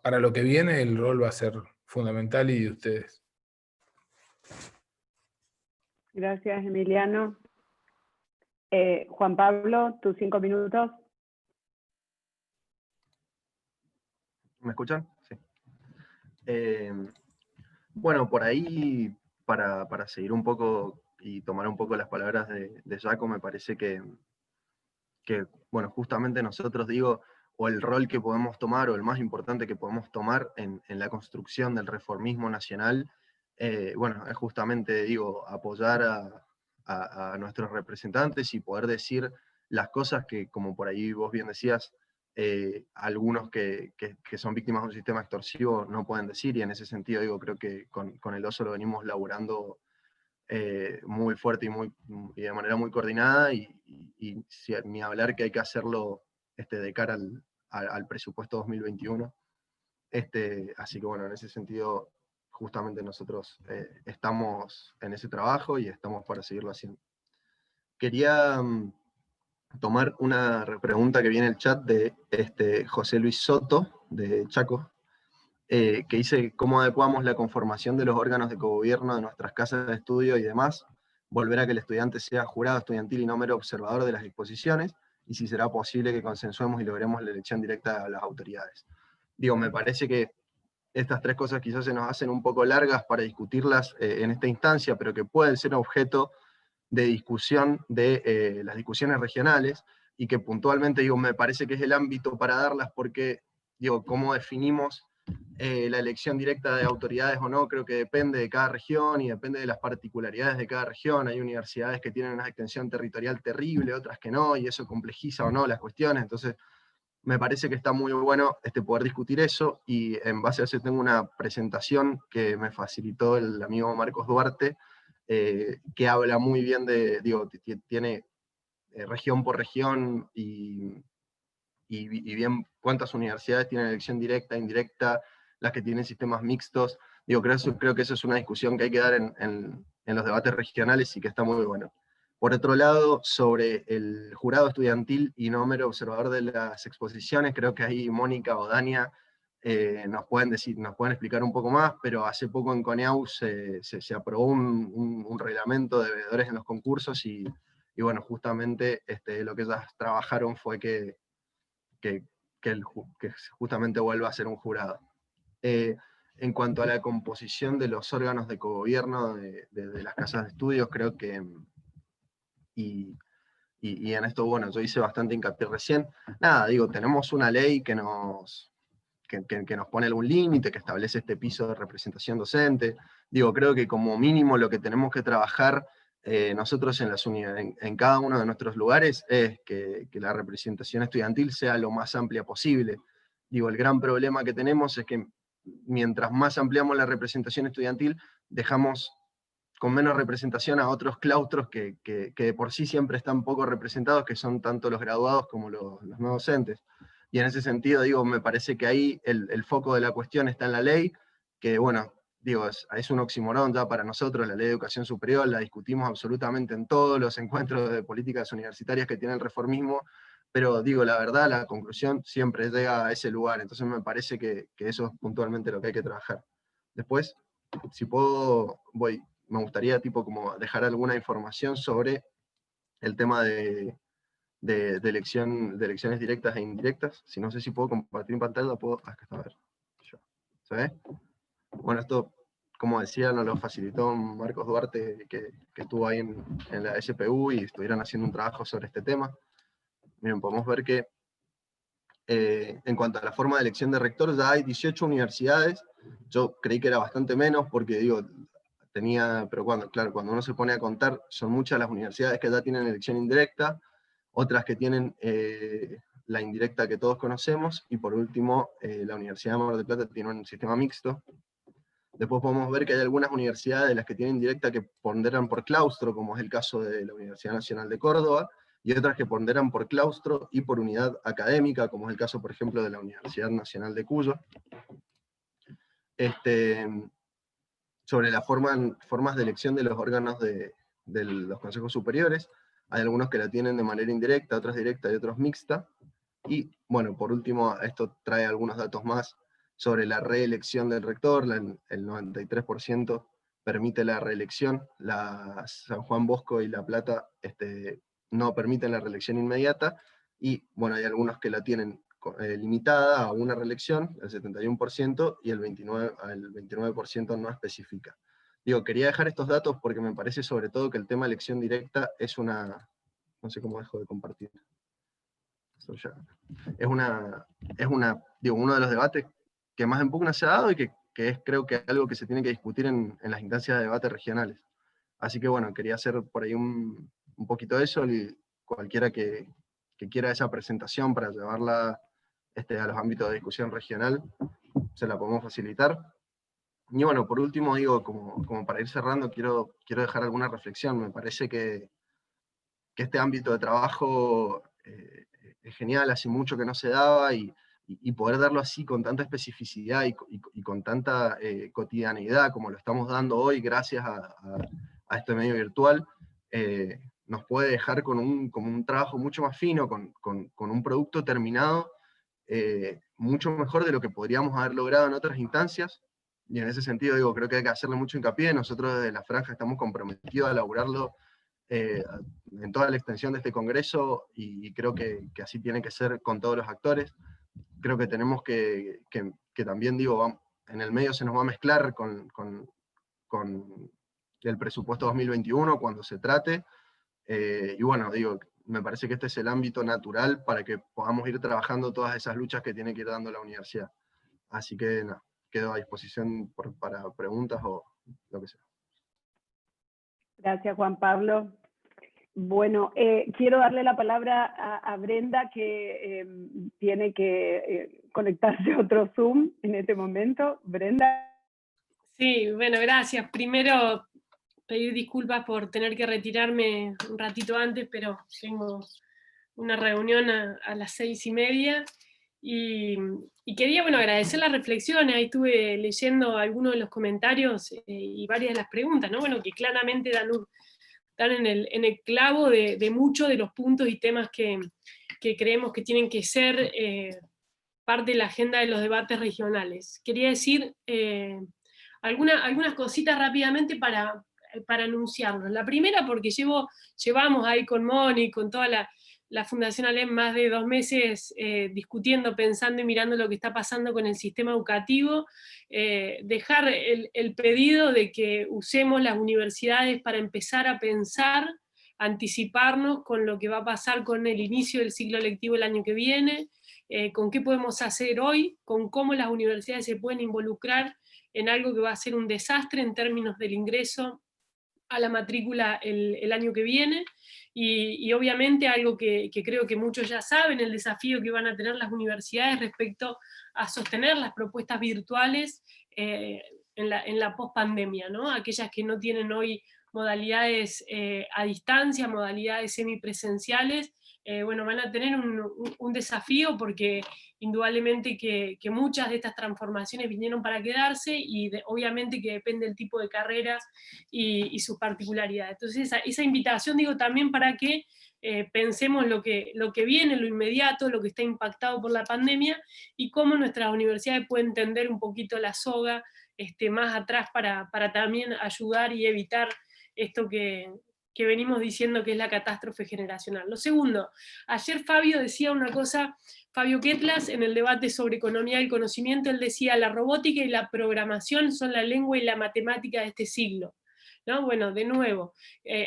para lo que viene, el rol va a ser fundamental, y de ustedes. Gracias, Emiliano. Juan Pablo, tus 5 minutos. ¿Me escuchan? Sí. Bueno, por ahí, para seguir un poco y tomar un poco las palabras de Jaco, me parece que, bueno, justamente nosotros o el rol que podemos tomar, o el más importante que podemos tomar en la construcción del reformismo nacional, bueno, es justamente, apoyar a nuestros representantes y poder decir las cosas que, como por ahí vos bien decías, algunos que son víctimas de un sistema extorsivo no pueden decir, y en ese sentido, creo que con el Oso lo venimos laburando muy fuerte y de manera muy coordinada, y ni hablar que hay que hacerlo de cara al presupuesto 2021. Así que bueno, en ese sentido, justamente nosotros estamos en ese trabajo y estamos para seguirlo haciendo. Quería tomar una pregunta que viene en el chat de José Luis Soto, de Chaco, que dice: ¿cómo adecuamos la conformación de los órganos de cogobierno de nuestras casas de estudio y demás? Volver a que el estudiante sea jurado estudiantil y no mero observador de las exposiciones, y si será posible que consensuemos y logremos la elección directa de las autoridades. Digo, me parece que estas tres cosas quizás se nos hacen un poco largas para discutirlas en esta instancia, pero que pueden ser objeto de discusión de las discusiones regionales, y que puntualmente, digo, me parece que es el ámbito para darlas, porque, digo, cómo definimos la elección directa de autoridades o no, creo que depende de cada región y depende de las particularidades de cada región. Hay universidades que tienen una extensión territorial terrible, otras que no, y eso complejiza o no las cuestiones. Entonces, me parece que está muy bueno poder discutir eso, y en base a eso tengo una presentación que me facilitó el amigo Marcos Duarte, que habla muy bien de, digo, tiene región por región y bien cuántas universidades tienen elección directa, indirecta, las que tienen sistemas mixtos. Digo, creo que eso es una discusión que hay que dar en los debates regionales y que está muy bueno. Por otro lado, sobre el jurado estudiantil y no mero observador de las exposiciones, creo que ahí Mónica o Dania nos pueden explicar un poco más, pero hace poco en CONEAU se aprobó un reglamento de veedores en los concursos, y bueno, justamente lo que ellas trabajaron fue que justamente vuelva a ser un jurado. En cuanto a la composición de los órganos de cogobierno de las casas de estudios, creo que, y en esto, bueno, yo hice bastante hincapié recién, nada, digo, tenemos una ley que nos pone algún límite, que establece este piso de representación docente. Digo, creo que como mínimo lo que tenemos que trabajar nosotros en cada uno de nuestros lugares es que la representación estudiantil sea lo más amplia posible. Digo, el gran problema que tenemos es que mientras más ampliamos la representación estudiantil, dejamos con menos representación a otros claustros que de por sí siempre están poco representados, que son tanto los graduados como los no docentes. Y en ese sentido, digo, me parece que ahí el foco de la cuestión está en la ley, que bueno, digo, es un oxímoron ya para nosotros. La ley de educación superior la discutimos absolutamente en todos los encuentros de políticas universitarias que tiene el reformismo, pero digo, la verdad, la conclusión siempre llega a ese lugar. Entonces me parece que eso es puntualmente lo que hay que trabajar. Después, si puedo, me gustaría como dejar alguna información sobre el tema de elecciones directas e indirectas. Si no sé si puedo compartir en pantalla, puedo. Acá está, a ver. ¿Se ve? Bueno, esto, como decía, nos lo facilitó Marcos Duarte, que estuvo ahí en la SPU y estuvieron haciendo un trabajo sobre este tema. Miren, podemos ver que en cuanto a la forma de elección de rector, ya hay 18 universidades. Yo creí que era bastante menos, porque digo, pero cuando uno se pone a contar, son muchas las universidades que ya tienen elección indirecta, otras que tienen la indirecta que todos conocemos, y por último, la Universidad de Mar del Plata tiene un sistema mixto. Después podemos ver que hay algunas universidades de las que tienen indirecta que ponderan por claustro, como es el caso de la Universidad Nacional de Córdoba, y otras que ponderan por claustro y por unidad académica, como es el caso, por ejemplo, de la Universidad Nacional de Cuyo. Sobre las formas de elección de los órganos de los consejos superiores, hay algunos que la tienen de manera indirecta, otros directa y otros mixta. Y bueno, por último, esto trae algunos datos más sobre la reelección del rector. El 93% permite la reelección, la San Juan Bosco y La Plata no permiten la reelección inmediata, y bueno, hay algunos que la tienen limitada a una reelección, el 71%, y el 29% no especifica. Digo, quería dejar estos datos porque me parece sobre todo que el tema de elección directa es una... No sé cómo dejo de compartir. Es uno de los debates que más en pugna se ha dado, y que es, creo que, algo que se tiene que discutir en las instancias de debate regionales. Así que bueno, quería hacer por ahí un poquito de eso, y cualquiera que quiera esa presentación para llevarla a los ámbitos de discusión regional, se la podemos facilitar. Y bueno, por último, digo, como para ir cerrando, quiero dejar alguna reflexión. Me parece que este ámbito de trabajo es genial, hace mucho que no se daba, y poder darlo así con tanta especificidad y con tanta cotidianeidad como lo estamos dando hoy gracias a este medio virtual, nos puede dejar con un trabajo mucho más fino, con un producto terminado mucho mejor de lo que podríamos haber logrado en otras instancias. Y en ese sentido, digo, creo que hay que hacerle mucho hincapié. Nosotros desde la Franja estamos comprometidos a elaborarlo en toda la extensión de este congreso, y creo que así tiene que ser con todos los actores. Creo que tenemos que también, digo, en el medio se nos va a mezclar con el presupuesto 2021 cuando se trate, y bueno, digo, me parece que este es el ámbito natural para que podamos ir trabajando todas esas luchas que tiene que ir dando la universidad. Así que no, quedo a disposición para preguntas o lo que sea. Gracias, Juan Pablo. Bueno, quiero darle la palabra a Brenda, que tiene que conectarse a otro Zoom en este momento. Brenda. Sí, bueno, gracias. Primero, pedir disculpas por tener que retirarme un ratito antes, pero tengo una reunión a las 6:30, y quería, bueno, agradecer las reflexiones. Ahí estuve leyendo algunos de los comentarios y varias de las preguntas, ¿no? Bueno, que claramente dan en el clavo de muchos de los puntos y temas que creemos que tienen que ser parte de la agenda de los debates regionales. Quería decir algunas cositas rápidamente para anunciarlos. La primera, porque llevamos ahí con Moni, con toda la Fundación ALEM, más de 2 meses discutiendo, pensando y mirando lo que está pasando con el sistema educativo, dejar el pedido de que usemos las universidades para empezar a pensar, anticiparnos con lo que va a pasar con el inicio del ciclo lectivo el año que viene, con qué podemos hacer hoy, con cómo las universidades se pueden involucrar en algo que va a ser un desastre en términos del ingreso a la matrícula el año que viene, y obviamente algo que creo que muchos ya saben, el desafío que van a tener las universidades respecto a sostener las propuestas virtuales en la pospandemia, ¿no? Aquellas que no tienen hoy modalidades a distancia, modalidades semipresenciales, bueno, van a tener un desafío, porque indudablemente que muchas de estas transformaciones vinieron para quedarse, y obviamente que depende del tipo de carreras y sus particularidades. Entonces esa invitación, digo, también para que pensemos lo que viene, lo inmediato, lo que está impactado por la pandemia, y cómo nuestras universidades pueden tender un poquito la soga más atrás para también ayudar y evitar esto que venimos diciendo que es la catástrofe generacional. Lo segundo, ayer Fabio decía una cosa, Fabio Ketlas, en el debate sobre economía del conocimiento, él decía: la robótica y la programación son la lengua y la matemática de este siglo, ¿no? Bueno, de nuevo,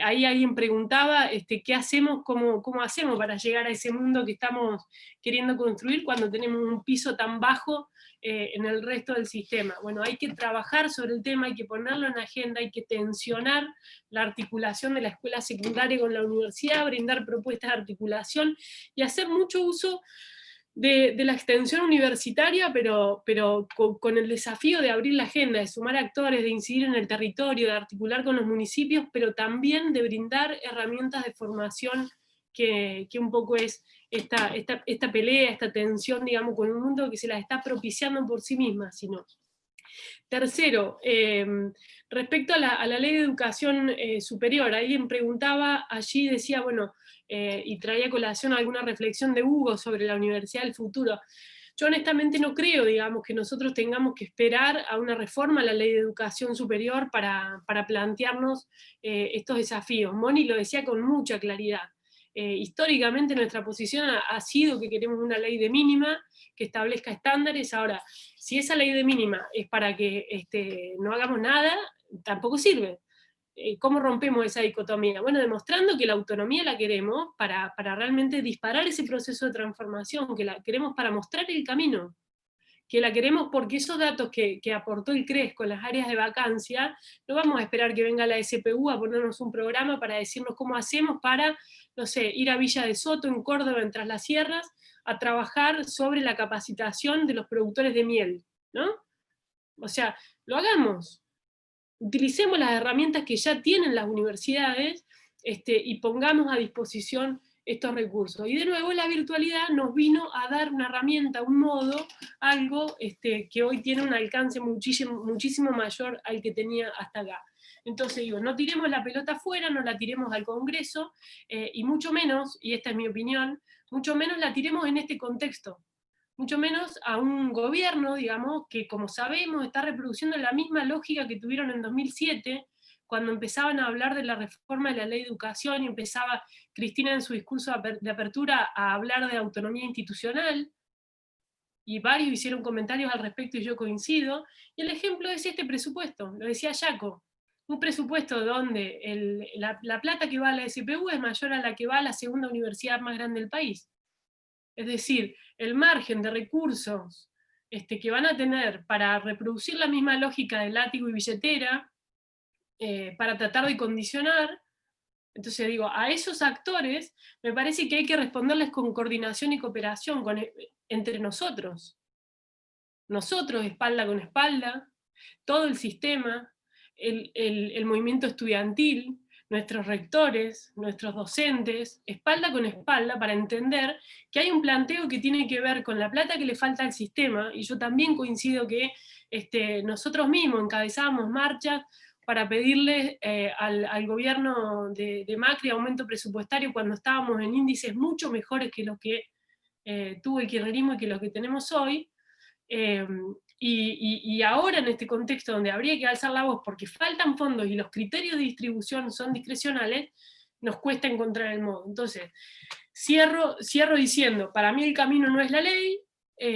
ahí alguien preguntaba qué hacemos, cómo hacemos para llegar a ese mundo que estamos queriendo construir cuando tenemos un piso tan bajo en el resto del sistema. Bueno, hay que trabajar sobre el tema, hay que ponerlo en agenda, hay que tensionar la articulación de la escuela secundaria con la universidad, brindar propuestas de articulación y hacer mucho uso de la extensión universitaria, pero con el desafío de abrir la agenda, de sumar actores, de incidir en el territorio, de articular con los municipios, pero también de brindar herramientas de formación que un poco es esta pelea, esta tensión, digamos, con un mundo que se las está propiciando por sí misma, sino. Tercero, respecto a la ley de educación superior, alguien preguntaba allí, decía, bueno, y traía a colación alguna reflexión de Hugo sobre la universidad del futuro. Yo honestamente no creo, digamos, que nosotros tengamos que esperar a una reforma a la ley de educación superior para plantearnos estos desafíos. Moni lo decía con mucha claridad. Históricamente nuestra posición ha sido que queremos una ley de mínima que establezca estándares. Ahora, si esa ley de mínima es para que no hagamos nada, tampoco sirve. ¿Cómo rompemos esa dicotomía? Bueno, demostrando que la autonomía la queremos para realmente disparar ese proceso de transformación, que la queremos para mostrar el camino, que la queremos porque esos datos que aportó el CRES con las áreas de vacancia, no vamos a esperar que venga la SPU a ponernos un programa para decirnos cómo hacemos para, no sé, ir a Villa de Soto, en Córdoba, en Tras las Sierras, a trabajar sobre la capacitación de los productores de miel, ¿no? O sea, lo hagamos. Utilicemos las herramientas que ya tienen las universidades y pongamos a disposición estos recursos. Y de nuevo la virtualidad nos vino a dar una herramienta, un modo, algo que hoy tiene un alcance muchísimo mayor al que tenía hasta acá. Entonces digo, no tiremos la pelota afuera, no la tiremos al Congreso, y mucho menos, y esta es mi opinión, mucho menos la tiremos en este contexto. Mucho menos a un gobierno, digamos, que como sabemos está reproduciendo la misma lógica que tuvieron en 2007, cuando empezaban a hablar de la reforma de la ley de educación y empezaba Cristina en su discurso de apertura a hablar de autonomía institucional, y varios hicieron comentarios al respecto y yo coincido, y el ejemplo es este presupuesto, lo decía Jaco, un presupuesto donde la plata que va a la SPU es mayor a la que va a la segunda universidad más grande del país. Es decir, el margen de recursos que van a tener para reproducir la misma lógica de látigo y billetera, para tratar de condicionar. Entonces digo, a esos actores me parece que hay que responderles con coordinación y cooperación entre nosotros. Nosotros, espalda con espalda, todo el sistema, el movimiento estudiantil, nuestros rectores, nuestros docentes, espalda con espalda, para entender que hay un planteo que tiene que ver con la plata que le falta al sistema, y yo también coincido que nosotros mismos encabezábamos marchas para pedirle al gobierno de Macri aumento presupuestario cuando estábamos en índices mucho mejores que los que tuvo el kirchnerismo y que los que tenemos hoy, y ahora en este contexto donde habría que alzar la voz porque faltan fondos y los criterios de distribución son discrecionales, nos cuesta encontrar el modo. Entonces, cierro diciendo, para mí el camino no es la ley,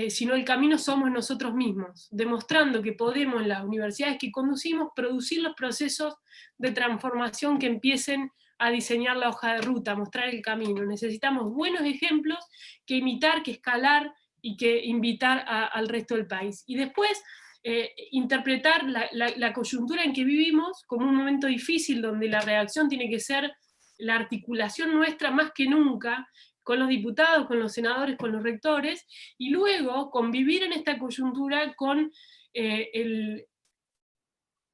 sino el camino somos nosotros mismos, demostrando que podemos en las universidades que conducimos producir los procesos de transformación que empiecen a diseñar la hoja de ruta, mostrar el camino. Necesitamos buenos ejemplos que imitar, que escalar y que invitar al resto del país. Y después interpretar la coyuntura en que vivimos como un momento difícil donde la reacción tiene que ser la articulación nuestra más que nunca, con los diputados, con los senadores, con los rectores, y luego convivir en esta coyuntura con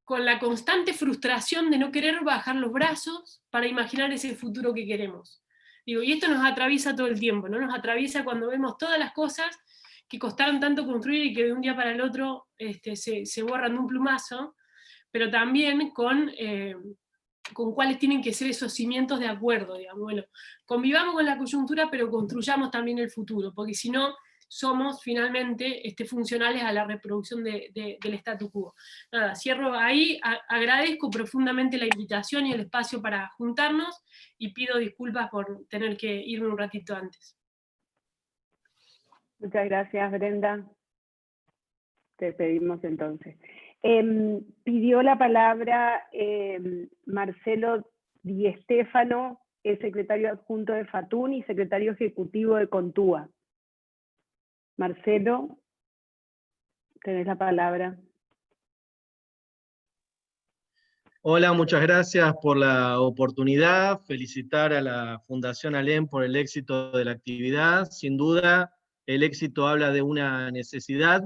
la constante frustración de no querer bajar los brazos para imaginar ese futuro que queremos. Digo, y esto nos atraviesa todo el tiempo, ¿no? Nos atraviesa cuando vemos todas las cosas que costaron tanto construir y que de un día para el otro se borran de un plumazo, pero también con cuáles tienen que ser esos cimientos de acuerdo, digamos. Bueno, convivamos con la coyuntura, pero construyamos también el futuro, porque si no, somos finalmente funcionales a la reproducción del statu quo. Nada, cierro ahí, agradezco profundamente la invitación y el espacio para juntarnos, y pido disculpas por tener que irme un ratito antes. Muchas gracias, Brenda. Te pedimos entonces. Pidió la palabra Marcelo Di Stéfano, es secretario adjunto de FATUN y secretario ejecutivo de CONTUA. Marcelo, tenés la palabra. Hola, muchas gracias por la oportunidad. Felicitar a la Fundación ALEM por el éxito de la actividad. Sin duda, el éxito habla de una necesidad.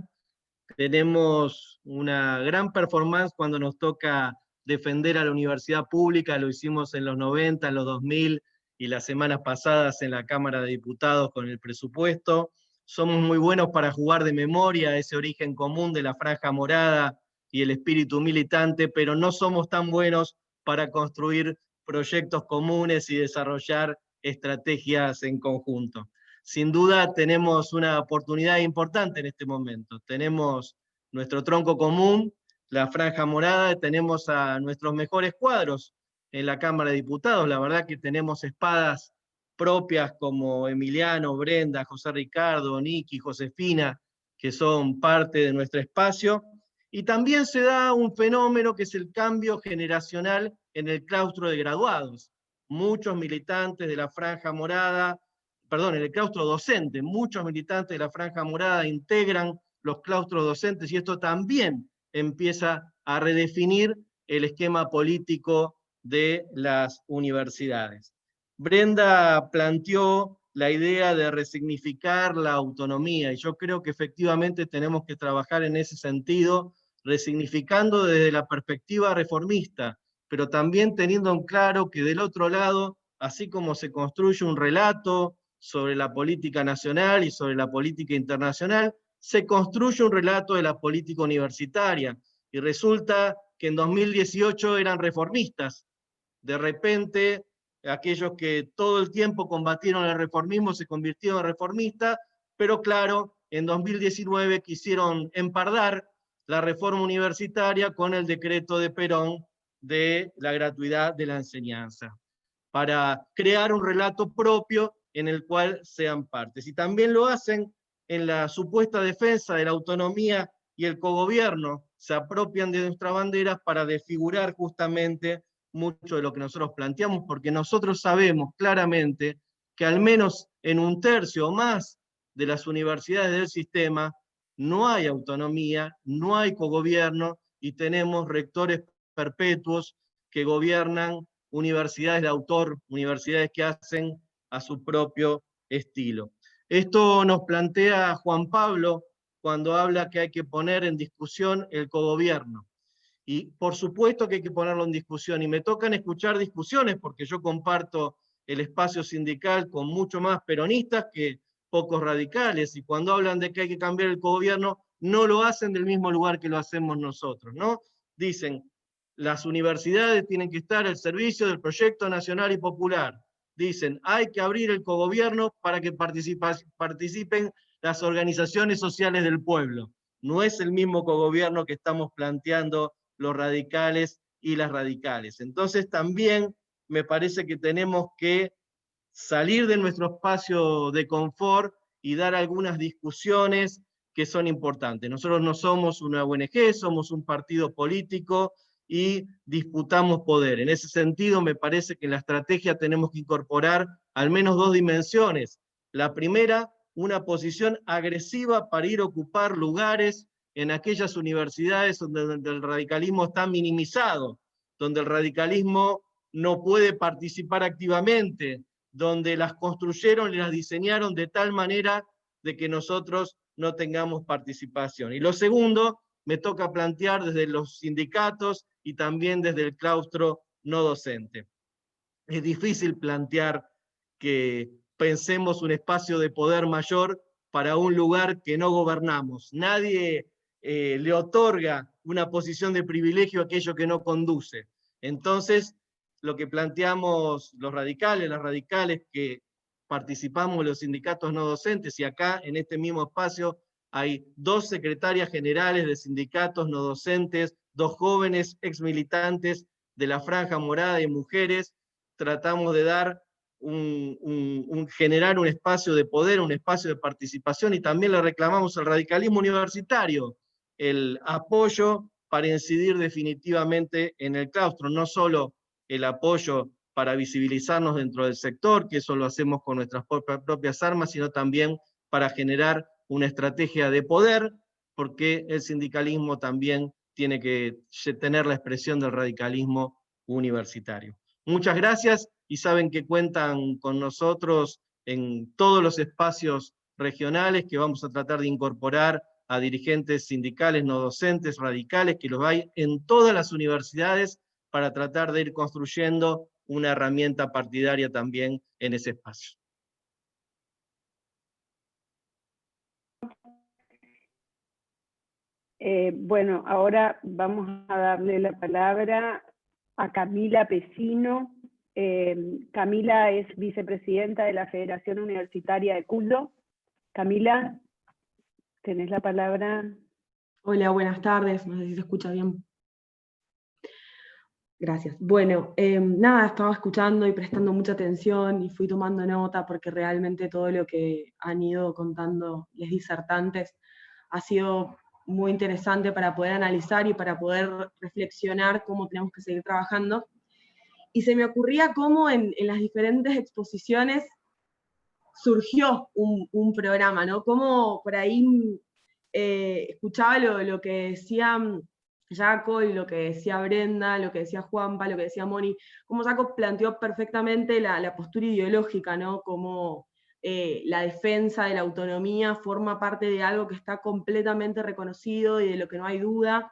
Tenemos una gran performance cuando nos toca defender a la universidad pública, lo hicimos en los 90, en los 2000 y las semanas pasadas en la Cámara de Diputados con el presupuesto. Somos muy buenos para jugar de memoria ese origen común de la franja morada y el espíritu militante, pero no somos tan buenos para construir proyectos comunes y desarrollar estrategias en conjunto. Sin duda tenemos una oportunidad importante en este momento. Tenemos nuestro tronco común, la franja morada, tenemos a nuestros mejores cuadros en la Cámara de Diputados. La verdad que tenemos espadas propias como Emiliano, Brenda, José Ricardo, Niki, Josefina, que son parte de nuestro espacio. Y también se da un fenómeno que es el cambio generacional en el claustro de graduados. Muchos militantes de la franja morada, perdón, en el claustro docente, muchos militantes de la franja morada integran los claustros docentes, y esto también empieza a redefinir el esquema político de las universidades. Brenda planteó la idea de resignificar la autonomía, y yo creo que efectivamente tenemos que trabajar en ese sentido, resignificando desde la perspectiva reformista, pero también teniendo en claro que del otro lado, así como se construye un relato sobre la política nacional y sobre la política internacional, se construye un relato de la política universitaria, y resulta que en 2018 eran reformistas. De repente, aquellos que todo el tiempo combatieron el reformismo se convirtieron en reformistas, pero claro, en 2019 quisieron empardar la reforma universitaria con el decreto de Perón de la gratuidad de la enseñanza, para crear un relato propio en el cual sean partes. Y también lo hacen en la supuesta defensa de la autonomía y el cogobierno, se apropian de nuestras banderas para desfigurar justamente mucho de lo que nosotros planteamos, porque nosotros sabemos claramente que al menos en 1/3 o más de las universidades del sistema no hay autonomía, no hay cogobierno, y tenemos rectores perpetuos que gobiernan universidades de autor, universidades que hacen a su propio estilo. Esto nos plantea Juan Pablo cuando habla que hay que poner en discusión el cogobierno. Y por supuesto que hay que ponerlo en discusión, y me tocan escuchar discusiones porque yo comparto el espacio sindical con mucho más peronistas que pocos radicales, y cuando hablan de que hay que cambiar el cogobierno, no lo hacen del mismo lugar que lo hacemos nosotros, ¿no? Dicen, las universidades tienen que estar al servicio del proyecto nacional y popular. Dicen, hay que abrir el cogobierno para que participen las organizaciones sociales del pueblo. No es el mismo cogobierno que estamos planteando los radicales y las radicales. Entonces también me parece que tenemos que salir de nuestro espacio de confort y dar algunas discusiones que son importantes. Nosotros no somos una ONG, somos un partido político y disputamos poder. En ese sentido, me parece que en la estrategia tenemos que incorporar al menos 2 dimensiones. La primera, una posición agresiva para ir a ocupar lugares en aquellas universidades donde el radicalismo está minimizado, donde el radicalismo no puede participar activamente, donde las construyeron y las diseñaron de tal manera de que nosotros no tengamos participación. Y lo segundo, me toca plantear desde los sindicatos y también desde el claustro no docente. Es difícil plantear que pensemos un espacio de poder mayor para un lugar que no gobernamos. Nadie le otorga una posición de privilegio a aquello que no conduce. Entonces, lo que planteamos los radicales, las radicales que participamos en los sindicatos no docentes, y acá en este mismo espacio hay 2 secretarias generales de sindicatos no docentes, 2 jóvenes exmilitantes de la Franja Morada y mujeres, tratamos de dar generar un espacio de poder, un espacio de participación, y también le reclamamos al radicalismo universitario el apoyo para incidir definitivamente en el claustro, no solo el apoyo para visibilizarnos dentro del sector, que eso lo hacemos con nuestras propias armas, sino también para generar una estrategia de poder, porque el sindicalismo también tiene que tener la expresión del radicalismo universitario. Muchas gracias, y saben que cuentan con nosotros en todos los espacios regionales que vamos a tratar de incorporar a dirigentes sindicales no docentes, radicales, que los hay en todas las universidades, para tratar de ir construyendo una herramienta partidaria también en ese espacio. Bueno, ahora vamos a darle la palabra a Camila Pesino. Camila es vicepresidenta de la Federación Universitaria de Cuyo. Camila, tenés la palabra. Hola, buenas tardes, no sé si se escucha bien. Gracias. Bueno, nada, estaba escuchando y prestando mucha atención y fui tomando nota porque realmente todo lo que han ido contando los disertantes ha sido muy interesante para poder analizar y para poder reflexionar cómo tenemos que seguir trabajando. Y se me ocurría cómo en las diferentes exposiciones surgió un programa, ¿no? Cómo por ahí escuchaba lo que decía Jaco y lo que decía Brenda, lo que decía Juanpa, lo que decía Moni, cómo Jaco planteó perfectamente la postura ideológica, ¿no? Como la defensa de la autonomía forma parte de algo que está completamente reconocido y de lo que no hay duda.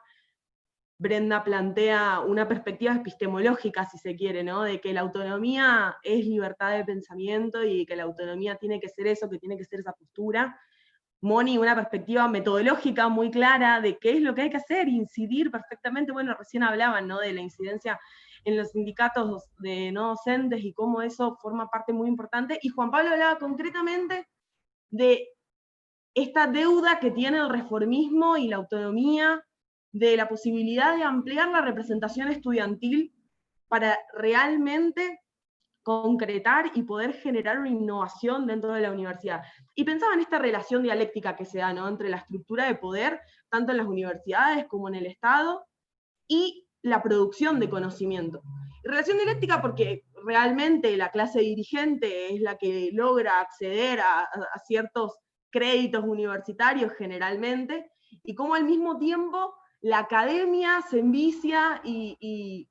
Brenda plantea una perspectiva epistemológica, si se quiere, ¿no? De que la autonomía es libertad de pensamiento y que la autonomía tiene que ser eso, que tiene que ser esa postura. Moni, una perspectiva metodológica muy clara de qué es lo que hay que hacer, incidir perfectamente. Bueno, recién hablaban, ¿no? De la incidencia en los sindicatos de no docentes y cómo eso forma parte muy importante. Y Juan Pablo hablaba concretamente de esta deuda que tiene el reformismo y la autonomía de la posibilidad de ampliar la representación estudiantil para realmente concretar y poder generar una innovación dentro de la universidad. Y pensaba en esta relación dialéctica que se da, ¿no?, entre la estructura de poder, tanto en las universidades como en el Estado, y la producción de conocimiento. Relación dialéctica porque realmente la clase dirigente es la que logra acceder a ciertos créditos universitarios generalmente, y cómo al mismo tiempo la academia se envicia y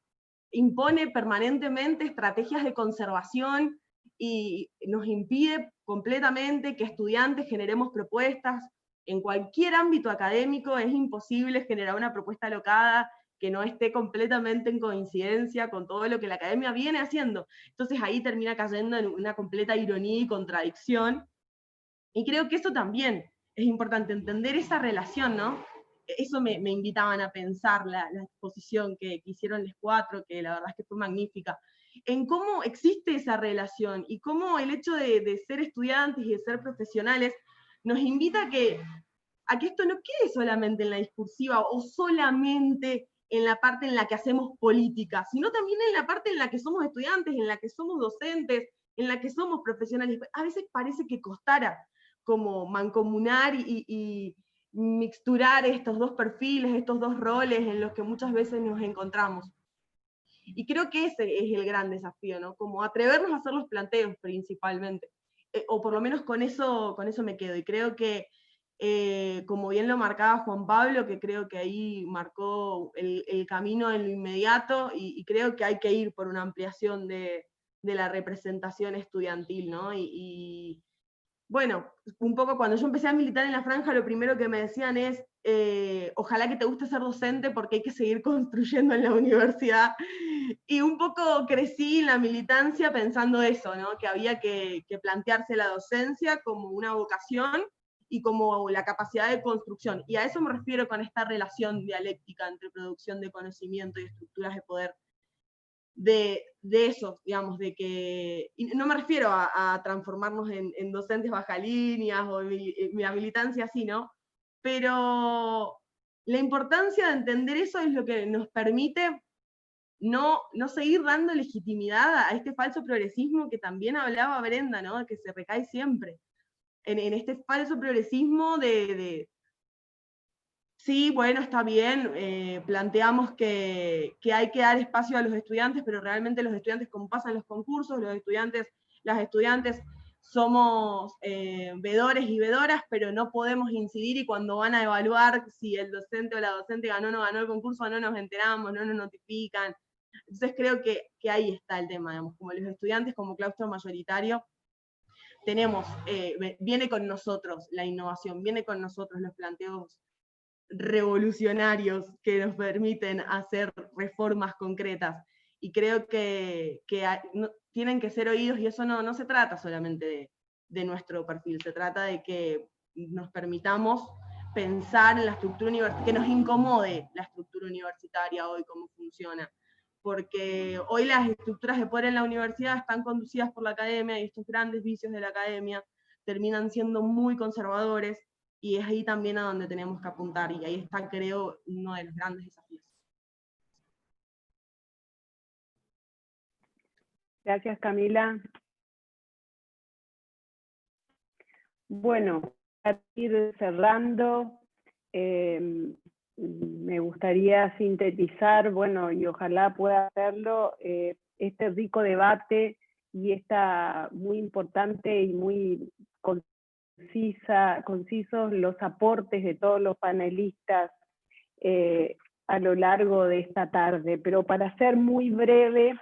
impone permanentemente estrategias de conservación y nos impide completamente que estudiantes generemos propuestas. En cualquier ámbito académico es imposible generar una propuesta alocada que no esté completamente en coincidencia con todo lo que la academia viene haciendo. Entonces ahí termina cayendo en una completa ironía y contradicción. Y creo que eso también es importante, entender esa relación, ¿no? Eso me invitaban a pensar la exposición que hicieron los cuatro, que la verdad es que fue magnífica, en cómo existe esa relación, y cómo el hecho de ser estudiantes y de ser profesionales nos invita a que esto no quede solamente en la discursiva, o solamente en la parte en la que hacemos política, sino también en la parte en la que somos estudiantes, en la que somos docentes, en la que somos profesionales. A veces parece que costara como mancomunar y mixturar estos dos perfiles, estos dos roles en los que muchas veces nos encontramos. Y creo que ese es el gran desafío, ¿no? Como atrevernos a hacer los planteos principalmente, o por lo menos con eso me quedo, y creo que, como bien lo marcaba Juan Pablo, que creo que ahí marcó el camino en lo inmediato, y creo que hay que ir por una ampliación de la representación estudiantil, ¿no? Bueno, un poco cuando yo empecé a militar en la franja, lo primero que me decían es, ojalá que te guste ser docente porque hay que seguir construyendo en la universidad. Y un poco crecí en la militancia pensando eso, ¿no? Que había que plantearse la docencia como una vocación y como la capacidad de construcción. Y a eso me refiero con esta relación dialéctica entre producción de conocimiento y estructuras de poder. De eso, digamos, de que, y no me refiero a transformarnos en docentes bajalíneas o en la militancia así, ¿no? Pero la importancia de entender eso es lo que nos permite no seguir dando legitimidad a este falso progresismo que también hablaba Brenda, ¿no? Que se recae siempre. En este falso progresismo sí, bueno, está bien, planteamos que hay que dar espacio a los estudiantes, pero realmente los estudiantes, como pasa en los concursos, las estudiantes somos vedores y vedoras, pero no podemos incidir, y cuando van a evaluar si el docente o la docente ganó o no ganó el concurso, no nos enteramos, no nos notifican. Entonces creo que ahí está el tema, digamos, como los estudiantes, como claustro mayoritario, tenemos, viene con nosotros la innovación, viene con nosotros los planteos revolucionarios que nos permiten hacer reformas concretas, y creo que tienen que ser oídos, y eso no se trata solamente de nuestro perfil, se trata de que nos permitamos pensar en la estructura universitaria, que nos incomode la estructura universitaria hoy, cómo funciona, porque hoy las estructuras de poder en la universidad están conducidas por la academia, y estos grandes vicios de la academia terminan siendo muy conservadores, y es ahí también a donde tenemos que apuntar, y ahí está, creo, uno de los grandes desafíos. Gracias, Camila. Bueno, para ir cerrando, me gustaría sintetizar, bueno, y ojalá pueda hacerlo, este rico debate y esta muy importante y muy concisos los aportes de todos los panelistas a lo largo de esta tarde. Pero para ser muy breve,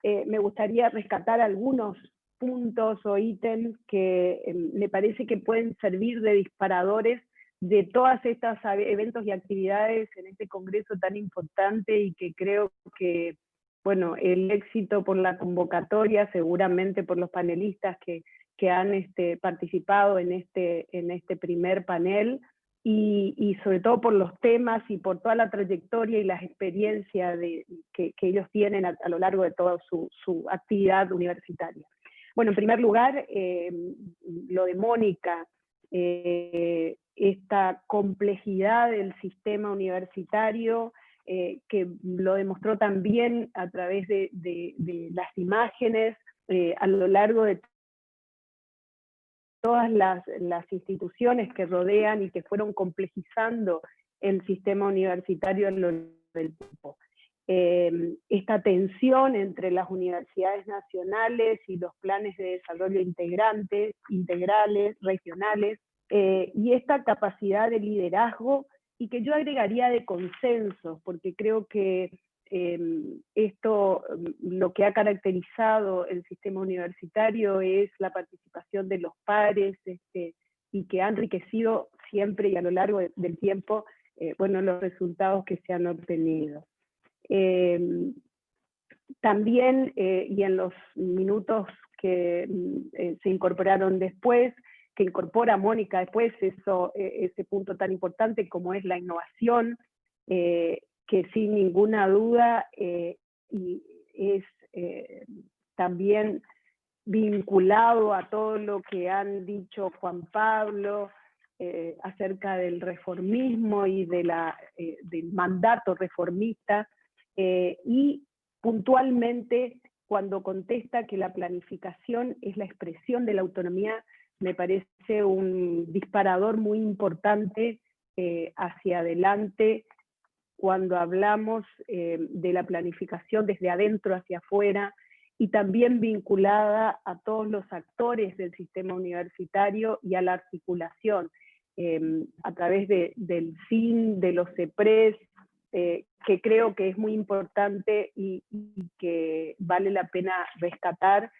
me gustaría rescatar algunos puntos o ítems que me parece que pueden servir de disparadores de todas estas eventos y actividades en este congreso tan importante, y que creo que, bueno, el éxito por la convocatoria, seguramente por los panelistas que han participado en este primer panel, y sobre todo por los temas y por toda la trayectoria y las experiencias que ellos tienen a lo largo de toda su actividad universitaria. Bueno, en primer lugar, lo de Mónica, esta complejidad del sistema universitario, que lo demostró también a través de las imágenes, a lo largo de todas las instituciones que rodean y que fueron complejizando el sistema universitario a lo largo del tiempo. Esta tensión entre las universidades nacionales y los planes de desarrollo integrales, regionales, y esta capacidad de liderazgo, y que yo agregaría de consenso, porque creo que esto, lo que ha caracterizado el sistema universitario es la participación de los pares, y que ha enriquecido siempre y a lo largo del tiempo, bueno, los resultados que se han obtenido. También, y en los minutos que se incorporaron después, que incorpora Mónica después, ese punto tan importante como es la innovación, que sin ninguna duda y es también vinculado a todo lo que han dicho Juan Pablo acerca del reformismo y del mandato reformista, y puntualmente cuando contesta que la planificación es la expresión de la autonomía, me parece un disparador muy importante hacia adelante cuando hablamos de la planificación desde adentro hacia afuera, y también vinculada a todos los actores del sistema universitario y a la articulación a través del CIN, de los CEPRES, que creo que es muy importante y que vale la pena rescatar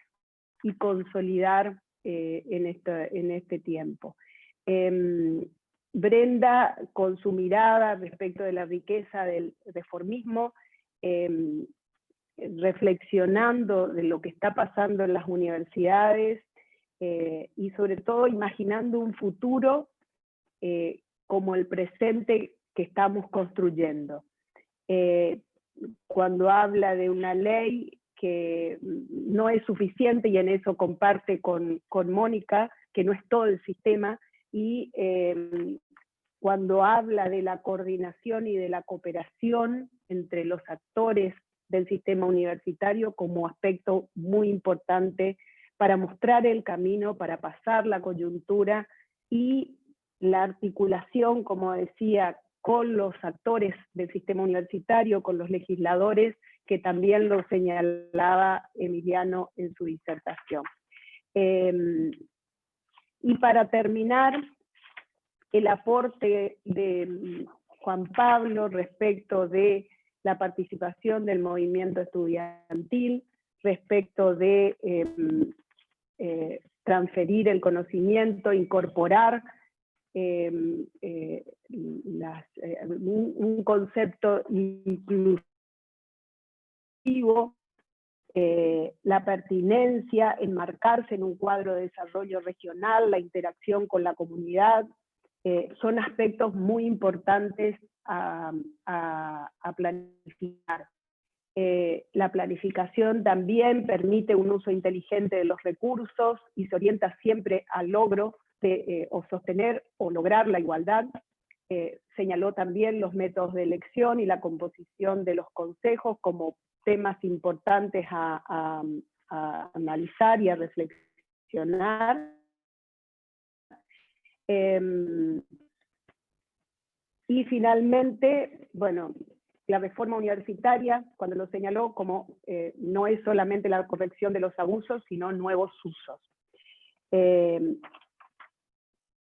y consolidar en este tiempo. Brenda, con su mirada respecto de la riqueza del reformismo, reflexionando de lo que está pasando en las universidades, y sobre todo imaginando un futuro como el presente que estamos construyendo. Cuando habla de una ley que no es suficiente, y en eso comparte con Mónica, que no es todo el sistema, y cuando habla de la coordinación y de la cooperación entre los actores del sistema universitario como aspecto muy importante para mostrar el camino, para pasar la coyuntura, y la articulación, como decía, con los actores del sistema universitario, con los legisladores, que también lo señalaba Emiliano en su disertación. Y para terminar, el aporte de Juan Pablo respecto de la participación del movimiento estudiantil, respecto de transferir el conocimiento, incorporar un concepto inclusivo, la pertinencia, enmarcarse en un cuadro de desarrollo regional, la interacción con la comunidad, son aspectos muy importantes a planificar. La planificación también permite un uso inteligente de los recursos y se orienta siempre al logro de o sostener o lograr la igualdad. Señaló también los métodos de elección y la composición de los consejos como temas importantes a analizar y a reflexionar. Y finalmente, bueno, la reforma universitaria, cuando lo señaló como no es solamente la corrección de los abusos, sino nuevos usos.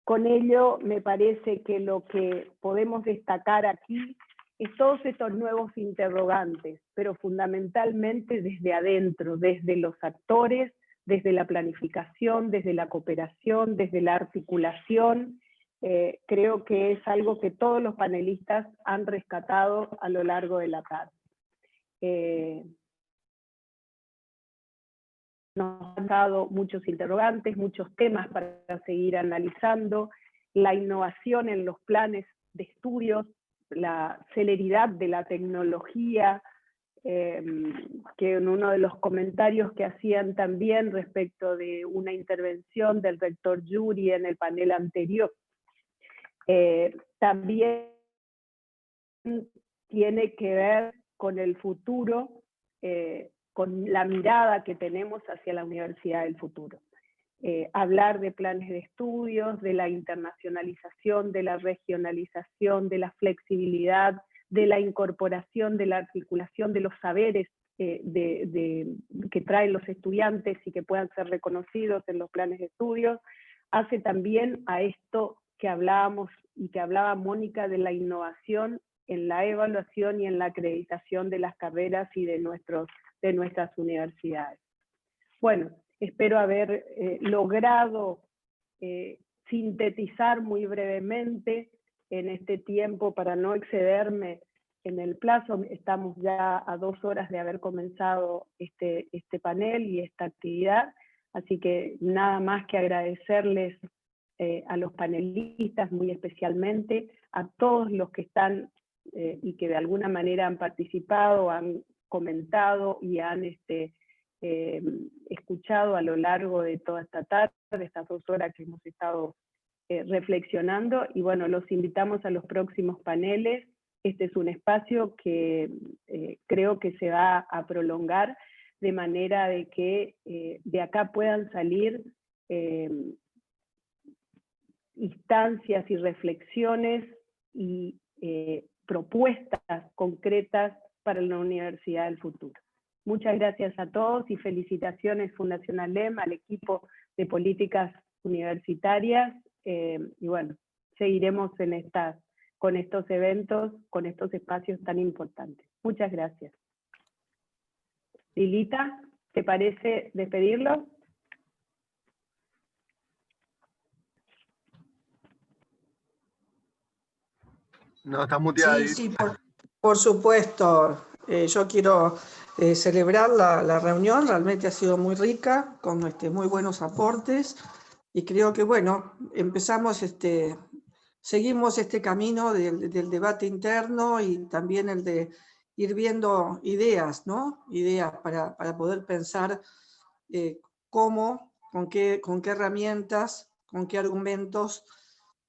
Con ello me parece que lo que podemos destacar aquí es todos estos nuevos interrogantes, pero fundamentalmente desde adentro, desde los actores, desde la planificación, desde la cooperación, desde la articulación. Creo que es algo que todos los panelistas han rescatado a lo largo de la tarde. Nos han dado muchos interrogantes, muchos temas para seguir analizando, la innovación en los planes de estudios, la celeridad de la tecnología, que en uno de los comentarios que hacían también respecto de una intervención del rector Yuri en el panel anterior, también tiene que ver con el futuro, con la mirada que tenemos hacia la universidad del futuro. Hablar de planes de estudios, de la internacionalización, de la regionalización, de la flexibilidad, de la incorporación, de la articulación de los saberes que traen los estudiantes y que puedan ser reconocidos en los planes de estudios, hace también a esto que hablábamos y que hablaba Mónica de la innovación en la evaluación y en la acreditación de las carreras y de nuestras universidades. Bueno, espero haber logrado sintetizar muy brevemente en este tiempo para no excederme en el plazo. Estamos ya a 2 horas de haber comenzado este panel y esta actividad, así que nada más que agradecerles a los panelistas, muy especialmente, a todos los que están y que de alguna manera han participado, han comentado y han escuchado a lo largo de toda esta tarde, de estas 2 horas que hemos estado reflexionando, y bueno, los invitamos a los próximos paneles. Este es un espacio que creo que se va a prolongar de manera de que de acá puedan salir instancias y reflexiones y propuestas concretas para la universidad del futuro. Muchas gracias a todos y felicitaciones Fundación ALEM, al equipo de políticas universitarias, y bueno, seguiremos con estos eventos, con estos espacios tan importantes. Muchas gracias. Lilita, ¿te parece despedirlo? No, estás muteada. Sí, por supuesto. Yo quiero celebrar la reunión, realmente ha sido muy rica, con muy buenos aportes, y creo que, bueno, seguimos este camino del debate interno y también el de ir viendo ideas, ¿no? Ideas para poder pensar cómo, con qué herramientas, con qué argumentos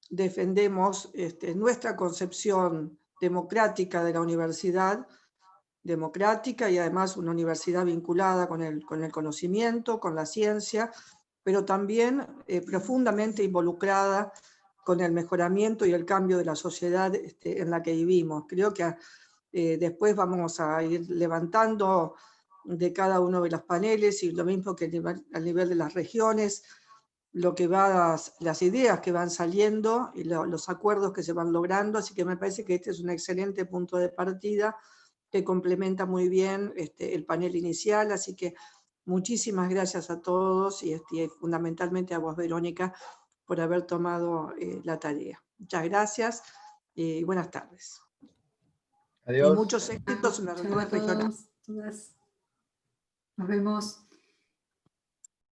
defendemos nuestra concepción democrática de la universidad, democrática y además una universidad vinculada con el conocimiento, con la ciencia, pero también profundamente involucrada con el mejoramiento y el cambio de la sociedad en la que vivimos. Creo que después vamos a ir levantando de cada uno de los paneles, y lo mismo que a nivel de las regiones, las ideas que van saliendo y los acuerdos que se van logrando, así que me parece que este es un excelente punto de partida que complementa muy bien el panel inicial, así que muchísimas gracias a todos y fundamentalmente a vos, Verónica, por haber tomado la tarea. Muchas gracias y buenas tardes. Adiós. Y muchos éxitos en la reunión regional. Todas. Nos vemos.